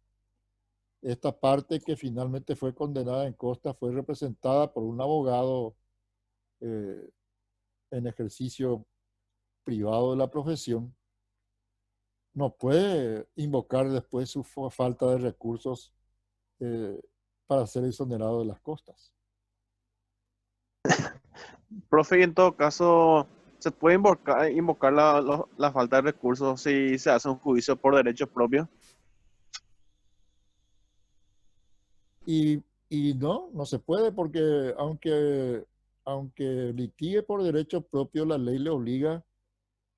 esta parte que finalmente fue condenada en costa fue representada por un abogado eh, en ejercicio privado de la profesión, no puede invocar después su falta de recursos eh, para ser exonerado de las costas.
Profe, y en todo caso, ¿se puede invocar la falta de recursos si se hace un juicio por derechos propios?
Y, y no se puede porque aunque litigue por derecho propio, la ley le obliga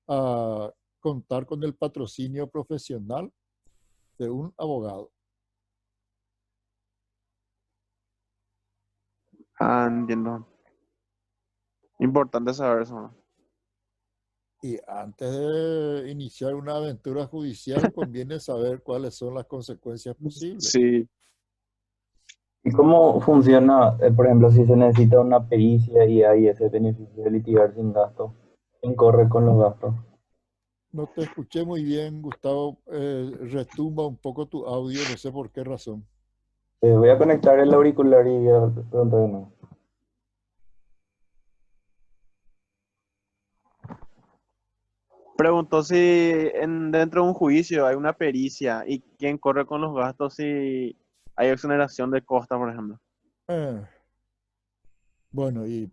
a contar con el patrocinio profesional de un abogado.
Ah, entiendo. Importante saber eso, ¿no?
Y antes de iniciar una aventura judicial, conviene saber cuáles son las consecuencias posibles.
Sí.
¿Y cómo funciona, por ejemplo, si se necesita una pericia y hay ese beneficio de litigar sin gasto? ¿Quién corre con los gastos?
No te escuché muy bien, Gustavo. Retumba un poco tu audio, no sé por qué razón.
Voy a conectar el auricular y voy a preguntar de nuevo.
Preguntó si dentro de un juicio hay una pericia y quién corre con los gastos si hay exoneración de costas, por ejemplo.
Eh, bueno, y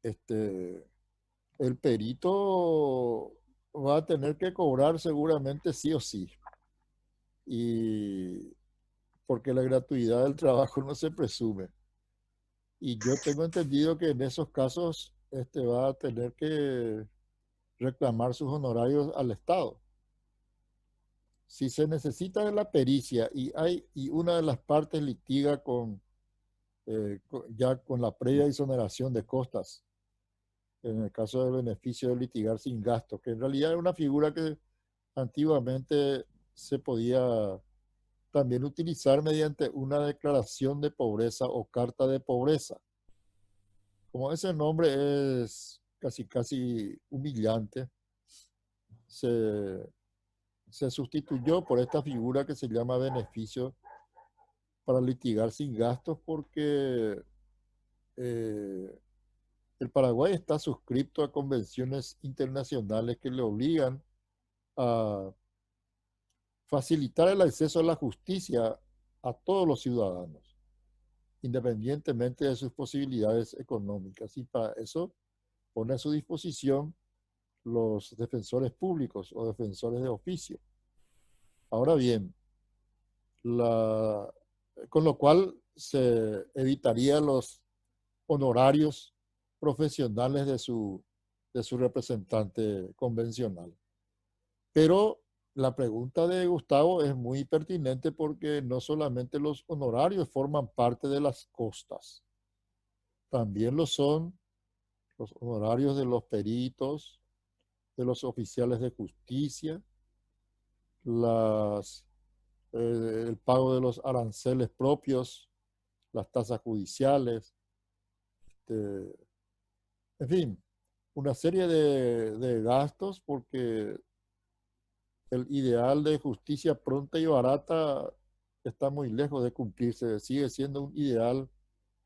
este, el perito va a tener que cobrar seguramente sí o sí. Y porque la gratuidad del trabajo no se presume. Y yo tengo entendido que en esos casos va a tener que reclamar sus honorarios al Estado. Si se necesita de la pericia y una de las partes litiga ya con la previa exoneración de costas, en el caso del beneficio de litigar sin gastos, que en realidad es una figura que antiguamente se podía también utilizar mediante una declaración de pobreza o carta de pobreza. Como ese nombre es casi humillante, se, se sustituyó por esta figura que se llama beneficio para litigar sin gastos porque eh, el Paraguay está suscrito a convenciones internacionales que le obligan a facilitar el acceso a la justicia a todos los ciudadanos, independientemente de sus posibilidades económicas. Y para eso pone a su disposición los defensores públicos o defensores de oficio. Ahora bien, con lo cual se evitaría los honorarios profesionales de su representante convencional. Pero la pregunta de Gustavo es muy pertinente porque no solamente los honorarios forman parte de las costas, también lo son los honorarios de los peritos, de los oficiales de justicia, las el pago de los aranceles propios, las tasas judiciales, este, en fin, una serie de gastos, porque el ideal de justicia pronta y barata está muy lejos de cumplirse. Sigue siendo un ideal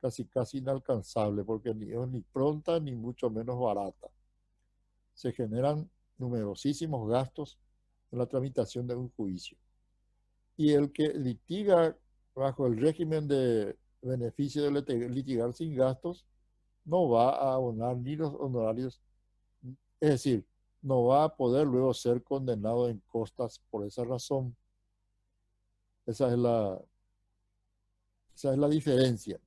casi inalcanzable, porque ni es ni pronta ni mucho menos barata. Se generan numerosísimos gastos en la tramitación de un juicio. Y el que litiga bajo el régimen de beneficio de litigar sin gastos no va a abonar ni los honorarios, es decir, no va a poder luego ser condenado en costas por esa razón. Esa es la diferencia.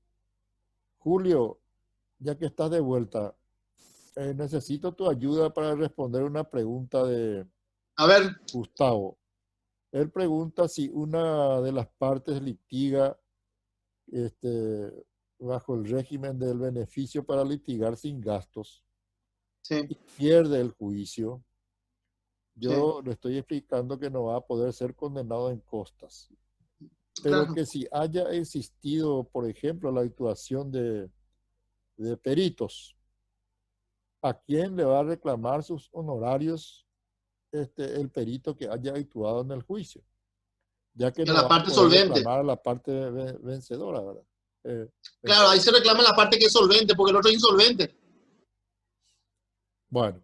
Julio, ya que estás de vuelta, necesito tu ayuda para responder una pregunta de
A ver,
Gustavo. Él pregunta si una de las partes litiga bajo el régimen del beneficio para litigar sin gastos
sí,
y pierde el juicio.
sí,
Yo le estoy explicando que no va a poder ser condenado en costas, pero
claro,
que si haya existido, por ejemplo, la actuación de peritos, ¿a quién le va a reclamar sus honorarios el perito que haya actuado en el juicio? Ya que
en
no
la
va a
parte
poder
solvente.
reclamar a la parte vencedora, ¿verdad?
Claro, ahí
Vencedora.
se reclama la parte que es solvente, porque el otro es insolvente.
Bueno,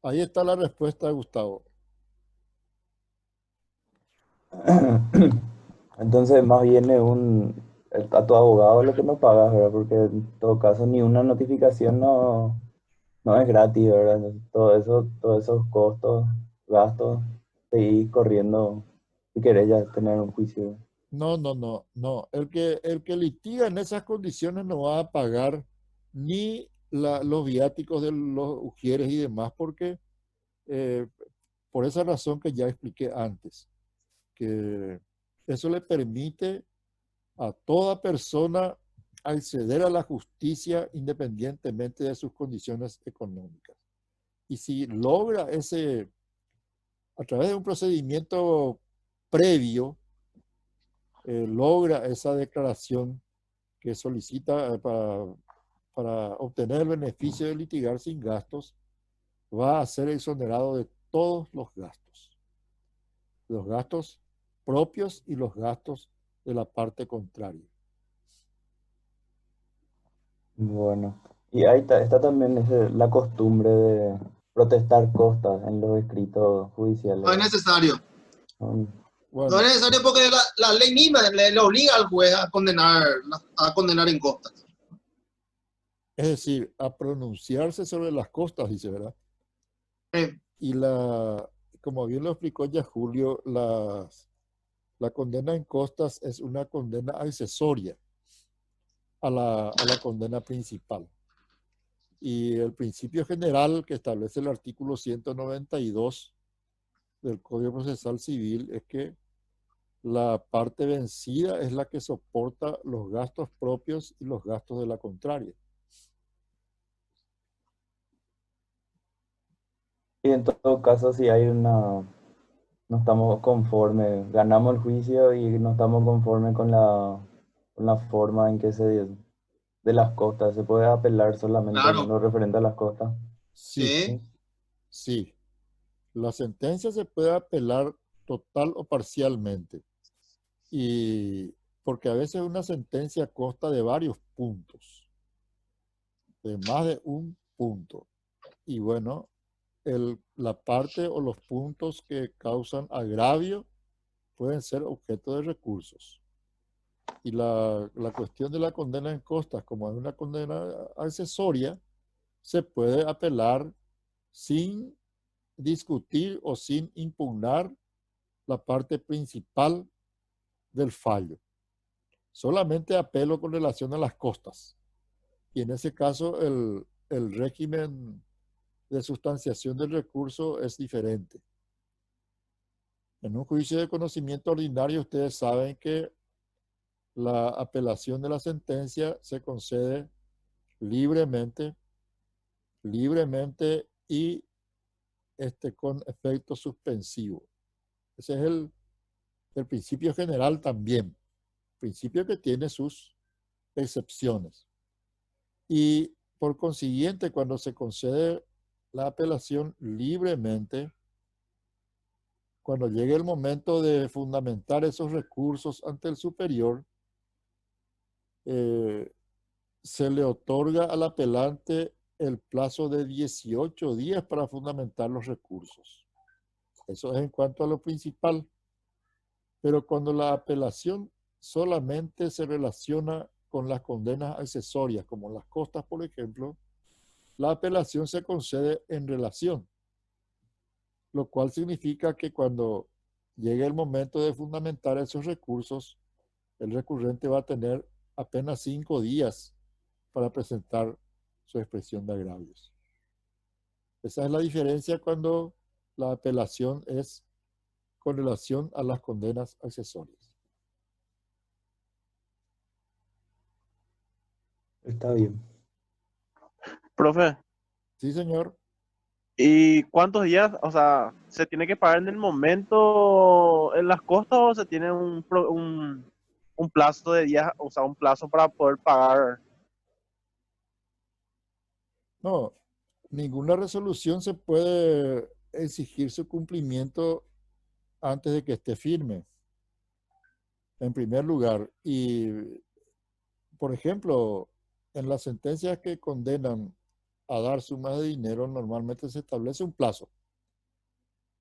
ahí está la respuesta de Gustavo.
Entonces, más bien es a tu abogado lo que no pagas, ¿verdad? Porque en todo caso ni una notificación no es gratis, ¿verdad? Entonces, todos esos costos, gastos, seguís corriendo si querés ya tener un juicio.
No. El que litiga en esas condiciones no va a pagar ni los viáticos de los ujieres y demás, porque eh, por esa razón que ya expliqué antes, que eso le permite a toda persona acceder a la justicia independientemente de sus condiciones económicas. Y si logra a través de un procedimiento previo, logra esa declaración que solicita para obtener el beneficio de litigar sin gastos, va a ser exonerado de todos los gastos propios y los gastos de la parte contraria.
Bueno, y ahí está también la costumbre de protestar costas en los escritos judiciales,
No es
¿verdad?
necesario.
Son-
No es
Bueno,
necesario porque la ley misma le obliga al juez a condenar en costas.
es decir, a pronunciarse sobre las costas, dice, ¿verdad?
Eh,
Y como bien lo explicó ya Julio, la condena en costas es una condena accesoria a la condena principal. Y el principio general que establece el artículo 192 del Código Procesal Civil es que la parte vencida es la que soporta los gastos propios y los gastos de la contraria.
Y en todo caso, si hay no estamos conformes, ganamos el juicio y no estamos conformes con la forma en que de las costas, se puede apelar solamente en
claro,
lo referente a las costas.
Sí,
sí,
¿Sí?
sí. La sentencia se puede apelar total o parcialmente. Y porque a veces una sentencia consta de varios puntos, de más de un punto. Y bueno, la parte o los puntos que causan agravio pueden ser objeto de recursos. Y la cuestión de la condena en costas, como es una condena accesoria, se puede apelar sin discutir o sin impugnar la parte principal del fallo. Solamente apelo con relación a las costas. Y en ese caso el régimen de sustanciación del recurso es diferente. En un juicio de conocimiento ordinario ustedes saben que la apelación de la sentencia se concede libremente, libremente y con efecto suspensivo. Ese es El principio general también. Principio que tiene sus excepciones. Y por consiguiente, cuando se concede la apelación libremente, cuando llegue el momento de fundamentar esos recursos ante el superior, se le otorga al apelante el plazo de 18 días para fundamentar los recursos. Eso es en cuanto a lo principal. Pero cuando la apelación solamente se relaciona con las condenas accesorias, como las costas, por ejemplo, la apelación se concede en relación, lo cual significa que cuando llegue el momento de fundamentar esos recursos, el recurrente va a tener apenas 5 días para presentar su expresión de agravios. Esa es la diferencia cuando la apelación es con relación a las condenas accesorias.
Está bien.
Profe,
Sí, señor.
¿y cuántos días, o sea, se tiene que pagar en el momento en las costas o se tiene un plazo de días, o sea, un plazo para poder pagar?
No, ninguna resolución se puede exigir su cumplimiento antes de que esté firme, en primer lugar. Y, por ejemplo, en las sentencias que condenan a dar sumas de dinero, normalmente se establece un plazo.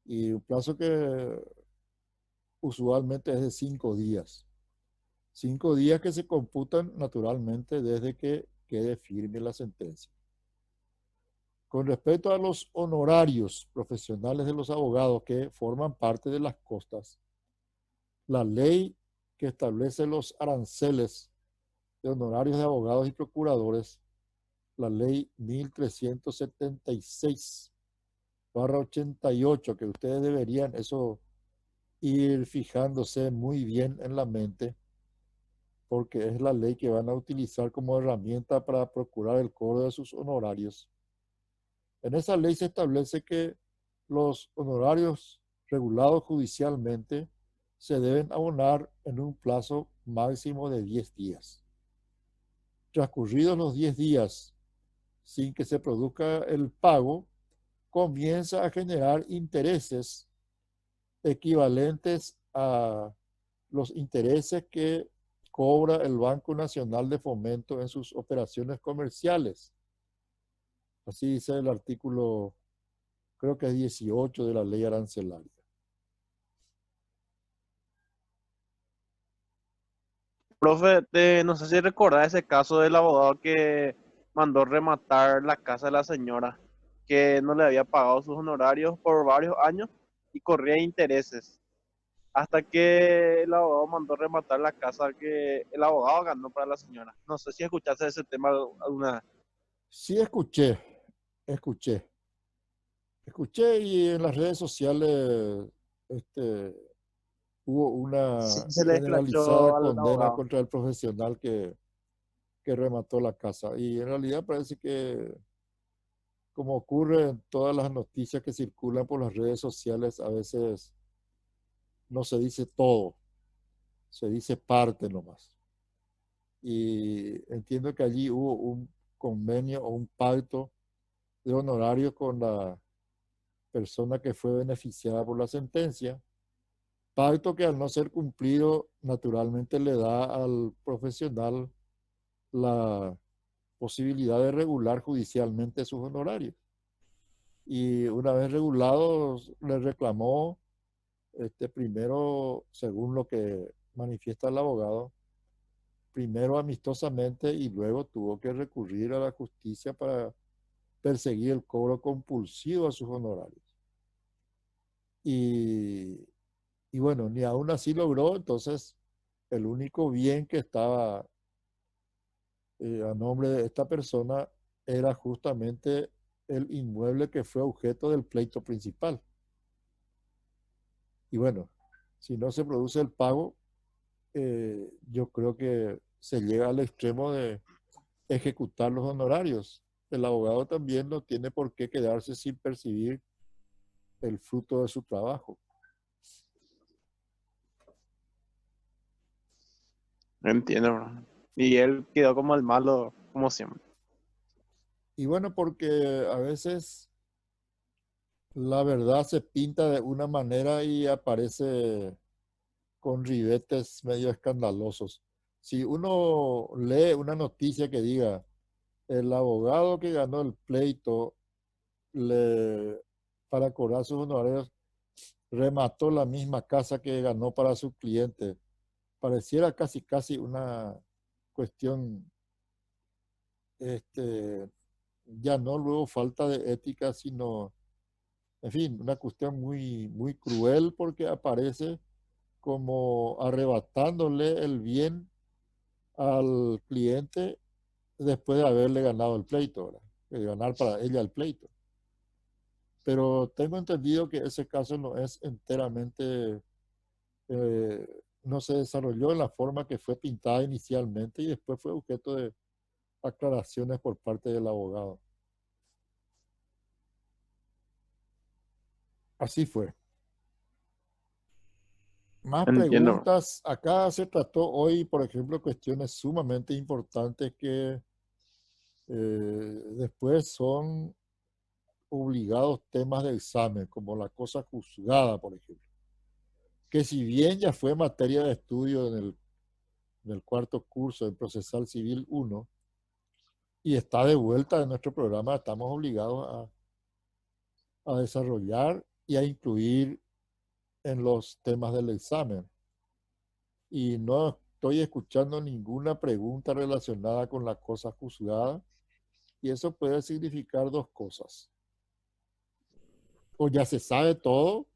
Y un plazo que usualmente es de 5 días. 5 días que se computan naturalmente desde que quede firme la sentencia. Con respecto a los honorarios profesionales de los abogados que forman parte de las costas, la ley que establece los aranceles de honorarios de abogados y procuradores, la ley 1376/88, que ustedes deberían eso ir fijándose muy bien en la mente, porque es la ley que van a utilizar como herramienta para procurar el cobro de sus honorarios. En esa ley se establece que los honorarios regulados judicialmente se deben abonar en un plazo máximo de 10 días. Transcurridos los 10 días sin que se produzca el pago, comienza a generar intereses equivalentes a los intereses que cobra el Banco Nacional de Fomento en sus operaciones comerciales. Así dice el artículo, creo que es 18 de la ley arancelaria.
Profe, no sé si recordás ese caso del abogado que mandó rematar la casa de la señora, que no le había pagado sus honorarios por varios años y corría intereses, hasta que el abogado mandó rematar la casa que el abogado ganó para la señora. No sé si escuchaste ese tema alguna vez.
Sí, escuché, escuché y en las redes sociales este, hubo
Sí,
una
se le
generalizada
escrachó al
condena
abogado.
contra el profesional que remató la casa. Y en realidad parece que, como ocurre en todas las noticias que circulan por las redes sociales, a veces no se dice todo, se dice parte nomás. Y entiendo que allí hubo un convenio o un pacto de honorarios con la persona que fue beneficiada por la sentencia, pacto que al no ser cumplido naturalmente le da al profesional la posibilidad de regular judicialmente sus honorarios. Y una vez regulados, le reclamó primero, según lo que manifiesta el abogado, primero amistosamente y luego tuvo que recurrir a la justicia para perseguir el cobro compulsivo a sus honorarios. Y, y bueno, ni aún así logró, entonces el único bien que estaba a nombre de esta persona era justamente el inmueble que fue objeto del pleito principal. Y bueno, si no se produce el pago, yo creo que se llega al extremo de ejecutar los honorarios. El abogado también no tiene por qué quedarse sin percibir el fruto de su trabajo.
Entiendo, bro. Y él quedó como el malo, como siempre.
Y bueno, porque a veces la verdad se pinta de una manera y aparece con ribetes medio escandalosos. Si uno lee una noticia que diga, el abogado que ganó el pleito para cobrar sus honorarios remató la misma casa que ganó para su cliente, pareciera casi casi una cuestión, este, ya no luego falta de ética, sino, en fin, una cuestión muy, muy cruel porque aparece como arrebatándole el bien al cliente después de haberle ganado el pleito, ¿verdad? De ganar para ella el pleito. Pero tengo entendido que ese caso no es enteramente, no se desarrolló en la forma que fue pintada inicialmente y después fue objeto de aclaraciones por parte del abogado. Así fue. Más
Entiendo, bro.
preguntas. Acá se trató hoy, por ejemplo, cuestiones sumamente importantes que después son obligados temas de examen, como la cosa juzgada, por ejemplo, que si bien ya fue materia de estudio en el cuarto curso del Procesal Civil 1 y está de vuelta en nuestro programa, estamos obligados a desarrollar y a incluir en los temas del examen. Y no estoy escuchando ninguna pregunta relacionada con la cosa juzgada y eso puede significar dos cosas. O ya se sabe todo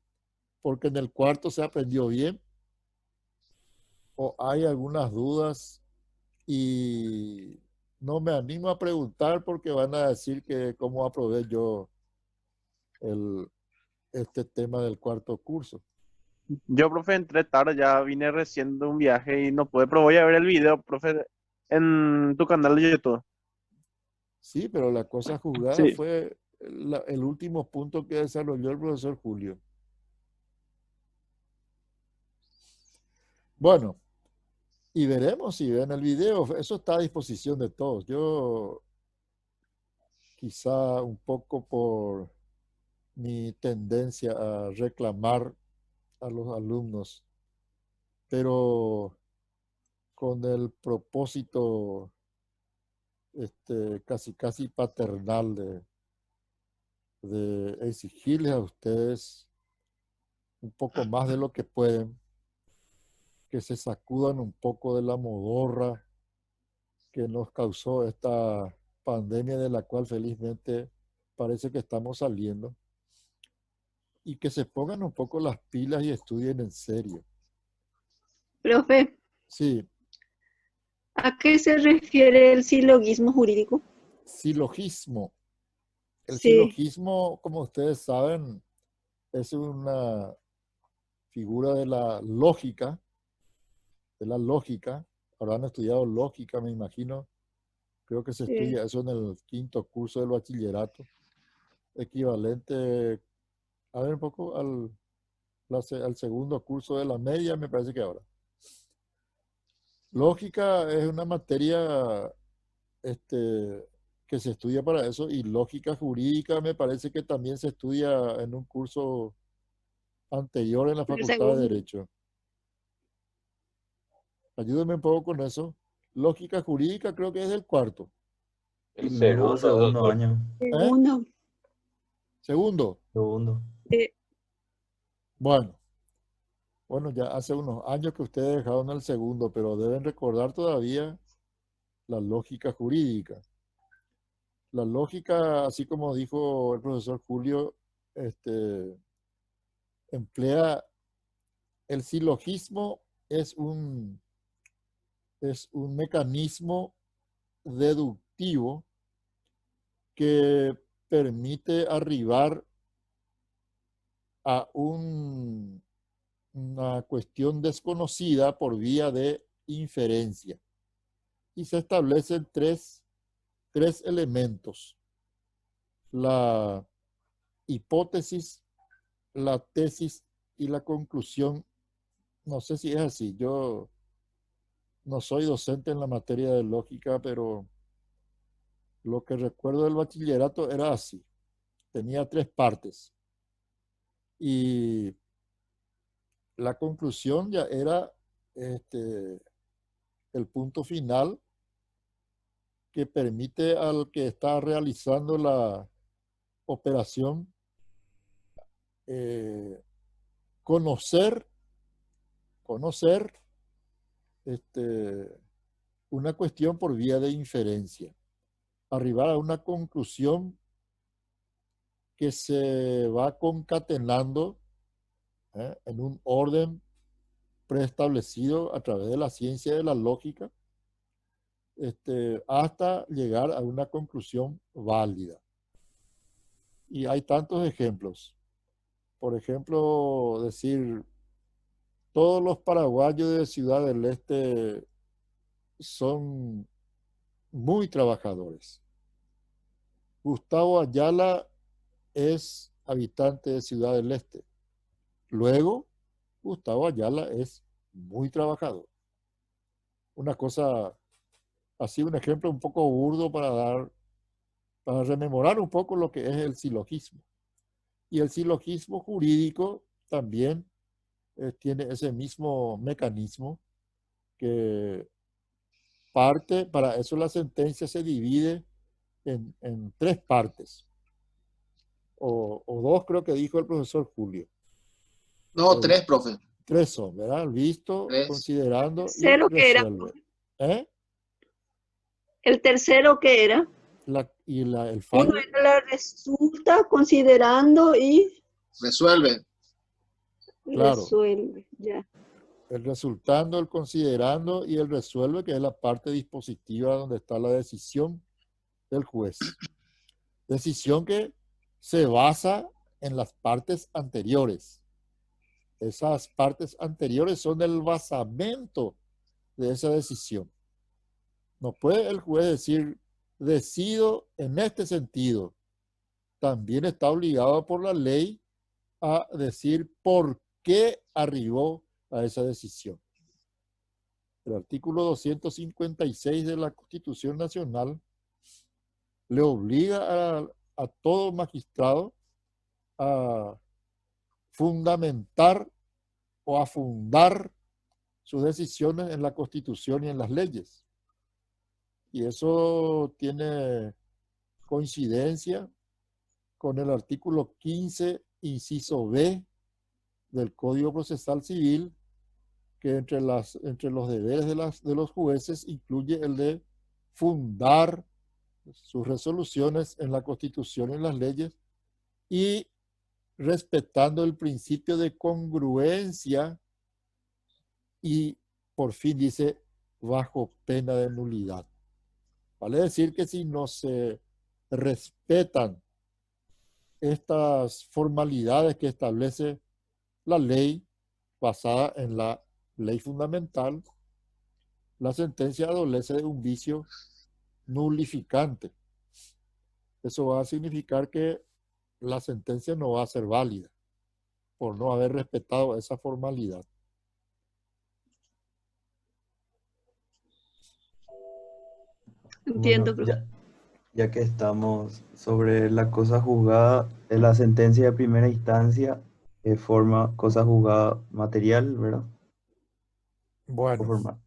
porque en el cuarto se aprendió bien, o hay algunas dudas y no me animo a preguntar porque van a decir que cómo aprobé yo el, este tema del cuarto curso.
Yo, profe, entré tarde, ya vine recién de un viaje y no pude, pero voy a ver el video, profe, en tu canal de YouTube.
Sí, pero la cosa juzgada
Sí,
fue el último punto que desarrolló el profesor Julio. Bueno, y veremos si ven el video. Eso está a disposición de todos. Yo quizá un poco por mi tendencia a reclamar a los alumnos, pero con el propósito casi casi paternal de exigirles a ustedes un poco más de lo que pueden, que se sacudan un poco de la modorra que nos causó esta pandemia de la cual felizmente parece que estamos saliendo y que se pongan un poco las pilas y estudien en serio.
Profe,
Sí,
¿a qué se refiere el silogismo jurídico?
silogismo. El
Sí,
silogismo, como ustedes saben, es una figura de la lógica. Habrán estudiado lógica, me imagino. Creo que se
sí.
estudia eso en el quinto curso del bachillerato, equivalente, a ver un poco, al segundo curso de la media, me parece que ahora. Lógica es una materia este, que se estudia para eso y lógica jurídica me parece que también se estudia en un curso anterior en la
El
Facultad de
segundo.
Derecho. Ayúdenme un poco con eso. Lógica jurídica creo que es el cuarto.
El
Primero o
segundo,
segundo
doctor.
año.
¿Eh?
Segundo.
Segundo.
Segundo.
Bueno, bueno, ya hace unos años que ustedes dejaron el segundo, pero deben recordar todavía la lógica jurídica. La lógica, así como dijo el profesor Julio, emplea el silogismo, es un mecanismo deductivo que permite arribar a una cuestión desconocida por vía de inferencia. Y se establecen tres elementos: la hipótesis, la tesis y la conclusión. No sé si es así, yo no soy docente en la materia de lógica, pero lo que recuerdo del bachillerato era así. Tenía 3 partes. Y la conclusión ya era el punto final que permite al que está realizando la operación conocer una cuestión por vía de inferencia, arribar a una conclusión que se va concatenando en un orden preestablecido a través de la ciencia de la lógica, hasta llegar a una conclusión válida. Y hay tantos ejemplos. Por ejemplo, decir, todos los paraguayos de Ciudad del Este son muy trabajadores. Gustavo Ayala es habitante de Ciudad del Este. Luego, Gustavo Ayala es muy trabajador. Una cosa así, un ejemplo un poco burdo para rememorar un poco lo que es el silogismo. Y el silogismo jurídico también tiene ese mismo mecanismo que parte, para eso la sentencia se divide en 3 partes. O 2 creo que dijo el profesor Julio.
No, 3, profe.
3 son, ¿verdad? Visto,
3.
considerando y
¿Tercero qué era?
resuelve.
¿El tercero qué era?
El
Uno
fallo,
era la resulta, considerando y
Resuelve.
claro,
resuelve. Ya.
el resultando, el considerando y el resuelve, que es la parte dispositiva donde está la decisión del juez. Decisión que se basa en las partes anteriores. Esas partes anteriores son el basamento de esa decisión. No puede el juez decir, decido en este sentido. También está obligado por la ley a decir por qué arribó a esa decisión. El artículo 256 de la Constitución Nacional le obliga a todo magistrado a fundamentar o a fundar sus decisiones en la Constitución y en las leyes. Y eso tiene coincidencia con el artículo 15, inciso B del Código Procesal Civil, que entre los deberes de los jueces incluye el de fundar sus resoluciones en la Constitución y en las leyes y respetando el principio de congruencia y por fin dice bajo pena de nulidad. Vale decir que si no se respetan estas formalidades que establece la ley basada en la ley fundamental, la sentencia adolece de un vicio nulificante. Eso va a significar que la sentencia no va a ser válida por no haber respetado esa formalidad.
Entiendo,
Bueno,
profe.
ya que estamos sobre la cosa juzgada, la sentencia de primera instancia forma cosa juzgada material, ¿verdad? O
Bueno,
formal.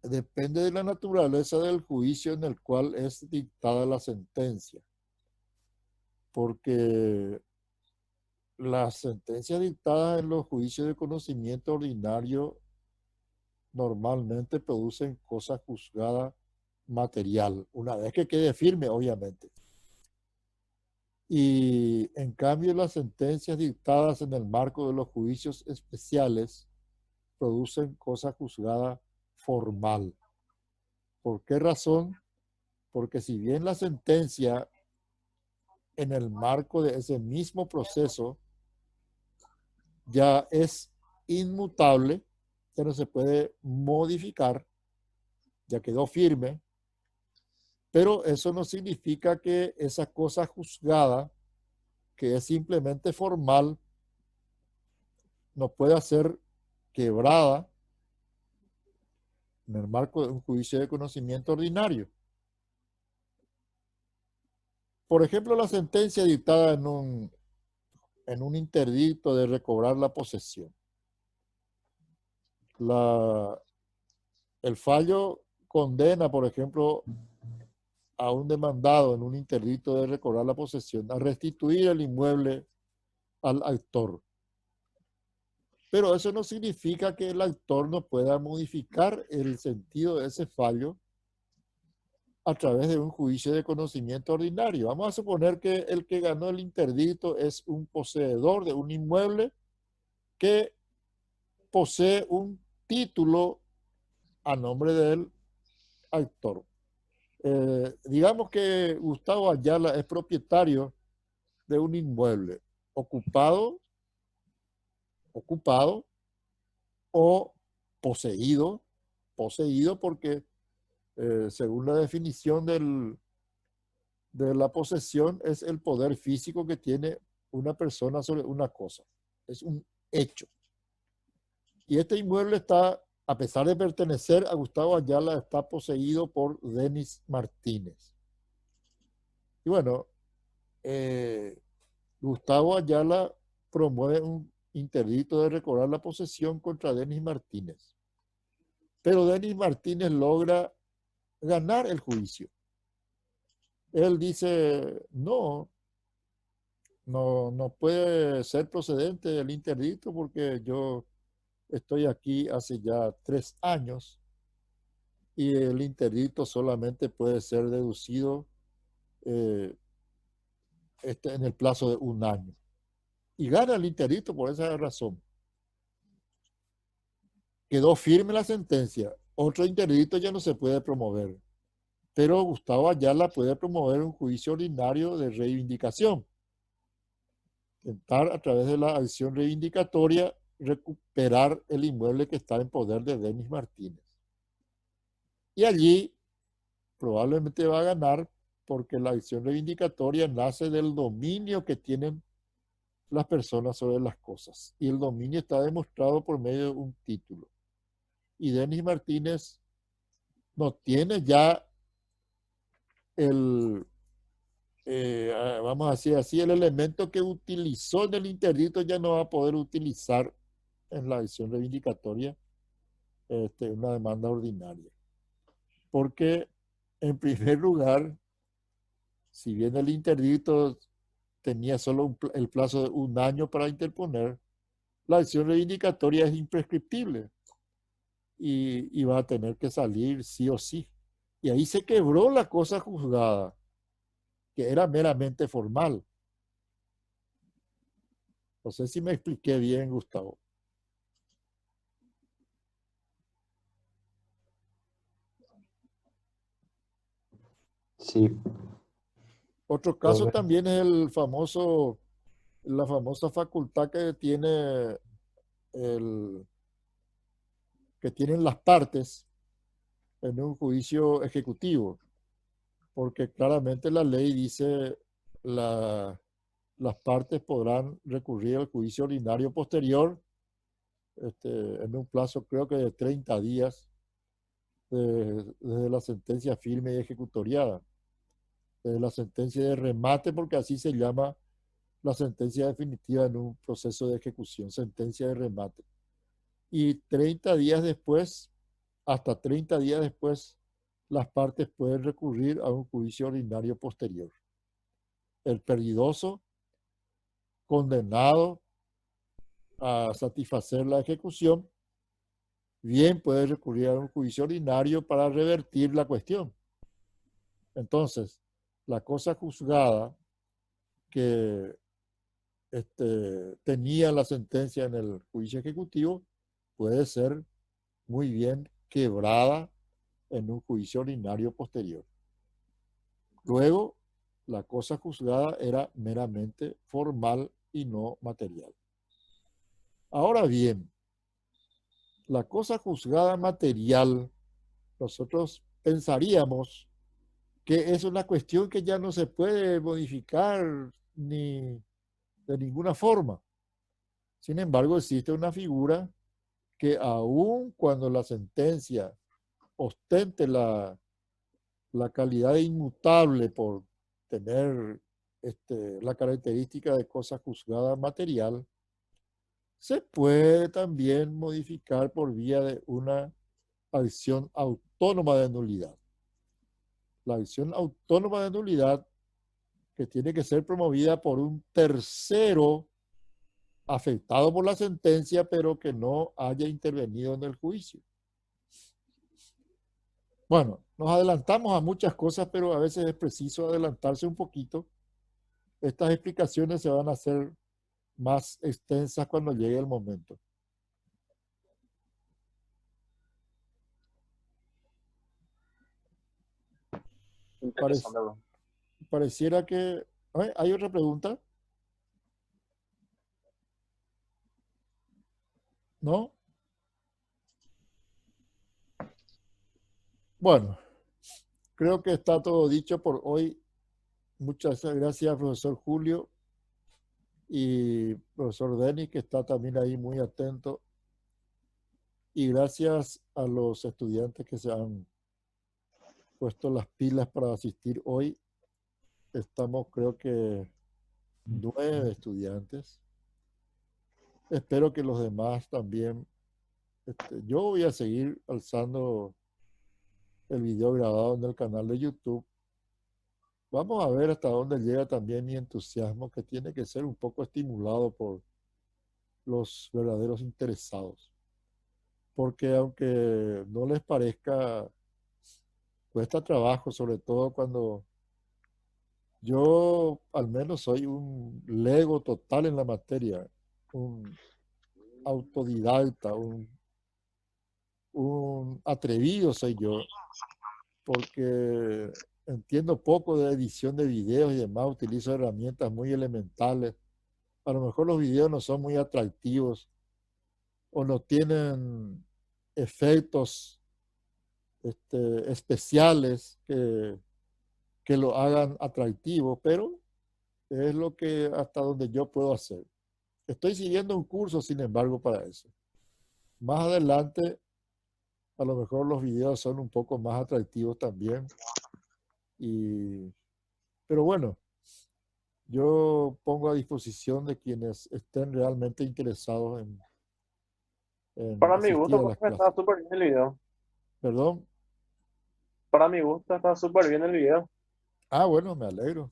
depende de la naturaleza del juicio en el cual es dictada la sentencia, porque las sentencias dictadas en los juicios de conocimiento ordinario normalmente producen cosa juzgada material, una vez que quede firme, obviamente. Y en cambio las sentencias dictadas en el marco de los juicios especiales producen cosa juzgada formal. ¿Por qué razón? Porque si bien la sentencia en el marco de ese mismo proceso ya es inmutable, ya no se puede modificar, ya quedó firme, pero eso no significa que esa cosa juzgada, que es simplemente formal, no pueda ser quebrada en el marco de un juicio de conocimiento ordinario. Por ejemplo, la sentencia dictada en un interdicto de recobrar la posesión. El fallo condena, por ejemplo, a un demandado en un interdicto de recobrar la posesión a restituir el inmueble al autor. Pero eso no significa que el autor no pueda modificar el sentido de ese fallo a través de un juicio de conocimiento ordinario. Vamos a suponer que el que ganó el interdicto es un poseedor de un inmueble que posee un título a nombre del autor. Digamos que Gustavo Ayala es propietario de un inmueble ocupado o poseído porque según la definición de la posesión es el poder físico que tiene una persona sobre una cosa. Es un hecho. Y este inmueble está, a pesar de pertenecer a Gustavo Ayala, está poseído por Denis Martínez. Y bueno, Gustavo Ayala promueve un interdicto de recobrar la posesión contra Denis Martínez. Pero Denis Martínez logra ganar el juicio. Él dice, no puede ser procedente el interdicto porque yo estoy aquí hace ya 3 años y el interdicto solamente puede ser deducido en el plazo de 1 año. Y gana el interdicto por esa razón. Quedó firme la sentencia. Otro interdicto ya no se puede promover. Pero Gustavo Ayala puede promover un juicio ordinario de reivindicación. Intentar a través de la acción reivindicatoria recuperar el inmueble que está en poder de Denis Martínez. Y allí probablemente va a ganar porque la acción reivindicatoria nace del dominio que tienen las personas sobre las cosas. Y el dominio está demostrado por medio de un título. Y Denis Martínez no tiene ya vamos a decir así, el elemento que utilizó en el interdicto ya no va a poder utilizar en la acción reivindicatoria una demanda ordinaria. Porque, en primer lugar, si bien el interdicto tenía solo el plazo de 1 año para interponer, la acción reivindicatoria es imprescriptible y va a tener que salir sí o sí. Y ahí se quebró la cosa juzgada, que era meramente formal. No sé si me expliqué bien, Gustavo.
Sí,
Otro caso
profe.
también es la famosa facultad que tienen las partes en un juicio ejecutivo, porque claramente la ley dice las partes podrán recurrir al juicio ordinario posterior en un plazo creo que de 30 días desde la sentencia firme y ejecutoriada, desde la sentencia de remate, porque así se llama la sentencia definitiva en un proceso de ejecución, sentencia de remate. Y 30 días después, hasta 30 días después, las partes pueden recurrir a un juicio ordinario posterior. El perdidoso, condenado a satisfacer la ejecución, bien puede recurrir a un juicio ordinario para revertir la cuestión. Entonces, la cosa juzgada que tenía la sentencia en el juicio ejecutivo puede ser muy bien quebrada en un juicio ordinario posterior. Luego, la cosa juzgada era meramente formal y no material. Ahora bien, la cosa juzgada material, nosotros pensaríamos que es una cuestión que ya no se puede modificar ni de ninguna forma. Sin embargo, existe una figura que aun cuando la sentencia ostente la calidad inmutable por tener la característica de cosa juzgada material, se puede también modificar por vía de una acción autónoma de nulidad. La acción autónoma de nulidad, que tiene que ser promovida por un tercero afectado por la sentencia, pero que no haya intervenido en el juicio. Bueno, nos adelantamos a muchas cosas, pero a veces es preciso adelantarse un poquito. Estas explicaciones se van a hacer más extensas cuando llegue el momento.
Interesante, bro.
Pareciera que... ¿Hay otra pregunta? ¿No? Bueno, creo que está todo dicho por hoy. Muchas gracias, profesor Julio y profesor Denis, que está también ahí muy atento. Y gracias a los estudiantes que se han puesto las pilas para asistir hoy. Estamos, creo que, 9 estudiantes. Espero que los demás también. Yo voy a seguir alzando el video grabado en el canal de YouTube. Vamos a ver hasta dónde llega también mi entusiasmo, que tiene que ser un poco estimulado por los verdaderos interesados. Porque aunque no les parezca, cuesta trabajo, sobre todo cuando yo al menos soy un lego total en la materia, un autodidacta, un atrevido soy yo, porque entiendo poco de edición de videos y demás, utilizo herramientas muy elementales. A lo mejor los videos no son muy atractivos o no tienen efectos especiales que lo hagan atractivo, pero es lo que hasta donde yo puedo hacer. Estoy siguiendo un curso, sin embargo, para eso. Más adelante, a lo mejor los videos son un poco más atractivos también. Pero bueno, yo pongo a disposición de quienes estén realmente interesados en
Para mi
asistir
gusto,
a las
profe, está
clases.
súper bien el video.
Perdón.
Para mi gusto, está súper bien el video.
Bueno, me alegro.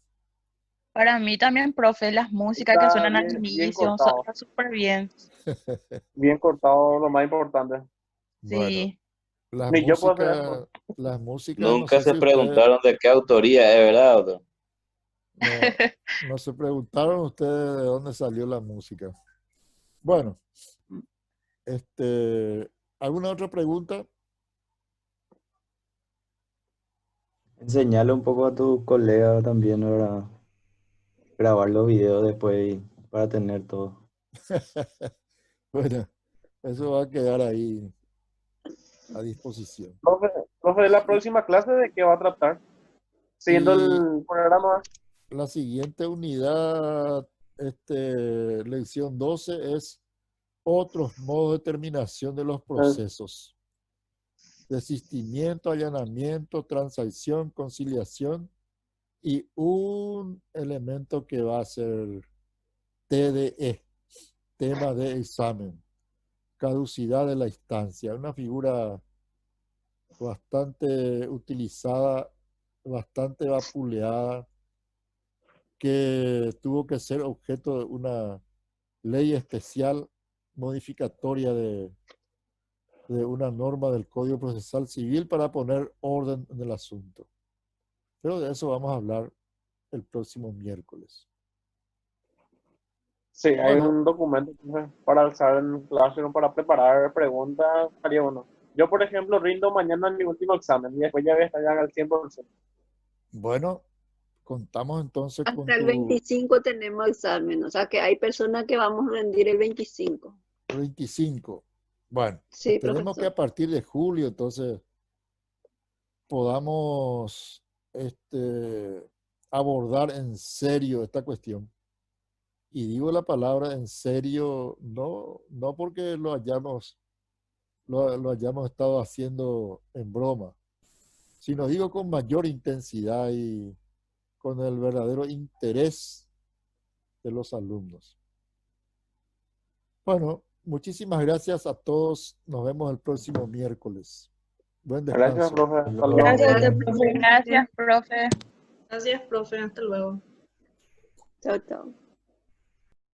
Para mí también, profe, las músicas que
Está
suenan al
bien, bien
inicio,
cortado.
está súper bien.
Bien cortado, lo más importante.
Bueno,
Sí.
las
Ni yo puedo hacer eso.
músicas, no
Nunca
sé
se
si ustedes,
preguntaron de qué autoría es, ¿verdad, doctor?
no, no se preguntaron ustedes de dónde salió la música. Bueno, ¿alguna otra pregunta?
Enseñale un poco a tu colega también, ¿verdad? Grabar los videos después para tener todo.
Bueno, eso va a quedar ahí a disposición.
Profe, ¿la próxima clase de qué va a tratar? Siguiendo
Y
el programa.
la siguiente unidad, lección 12, es otros modos de terminación de los procesos. Desistimiento, allanamiento, transacción, conciliación y un elemento que va a ser TDE, tema de examen, caducidad de la instancia, una figura bastante utilizada, bastante vapuleada, que tuvo que ser objeto de una ley especial modificatoria de una norma del Código Procesal Civil para poner orden en el asunto. Pero de eso vamos a hablar el próximo miércoles.
Sí, hay
Bueno,
un documento profe, para usar en Classroom para preparar preguntas. Haría uno. Yo, por ejemplo, rindo mañana mi último examen y después ya voy a estar ya al 100%.
bueno, contamos entonces con
Hasta el
tu
25 tenemos examen, o sea que hay personas que vamos a rendir el 25.
25. Bueno,
Sí,
esperemos que
profesor.
a partir de julio entonces podamos abordar en serio esta cuestión. Y digo la palabra en serio, no porque lo hayamos lo hayamos estado haciendo en broma, sino digo con mayor intensidad y con el verdadero interés de los alumnos. Bueno, muchísimas gracias a todos. Nos vemos el próximo miércoles. Buen descanso.
Gracias, profe. Hasta luego.
Gracias, profe. Gracias, profe.
Gracias, profe. Hasta luego.
Chao, chao.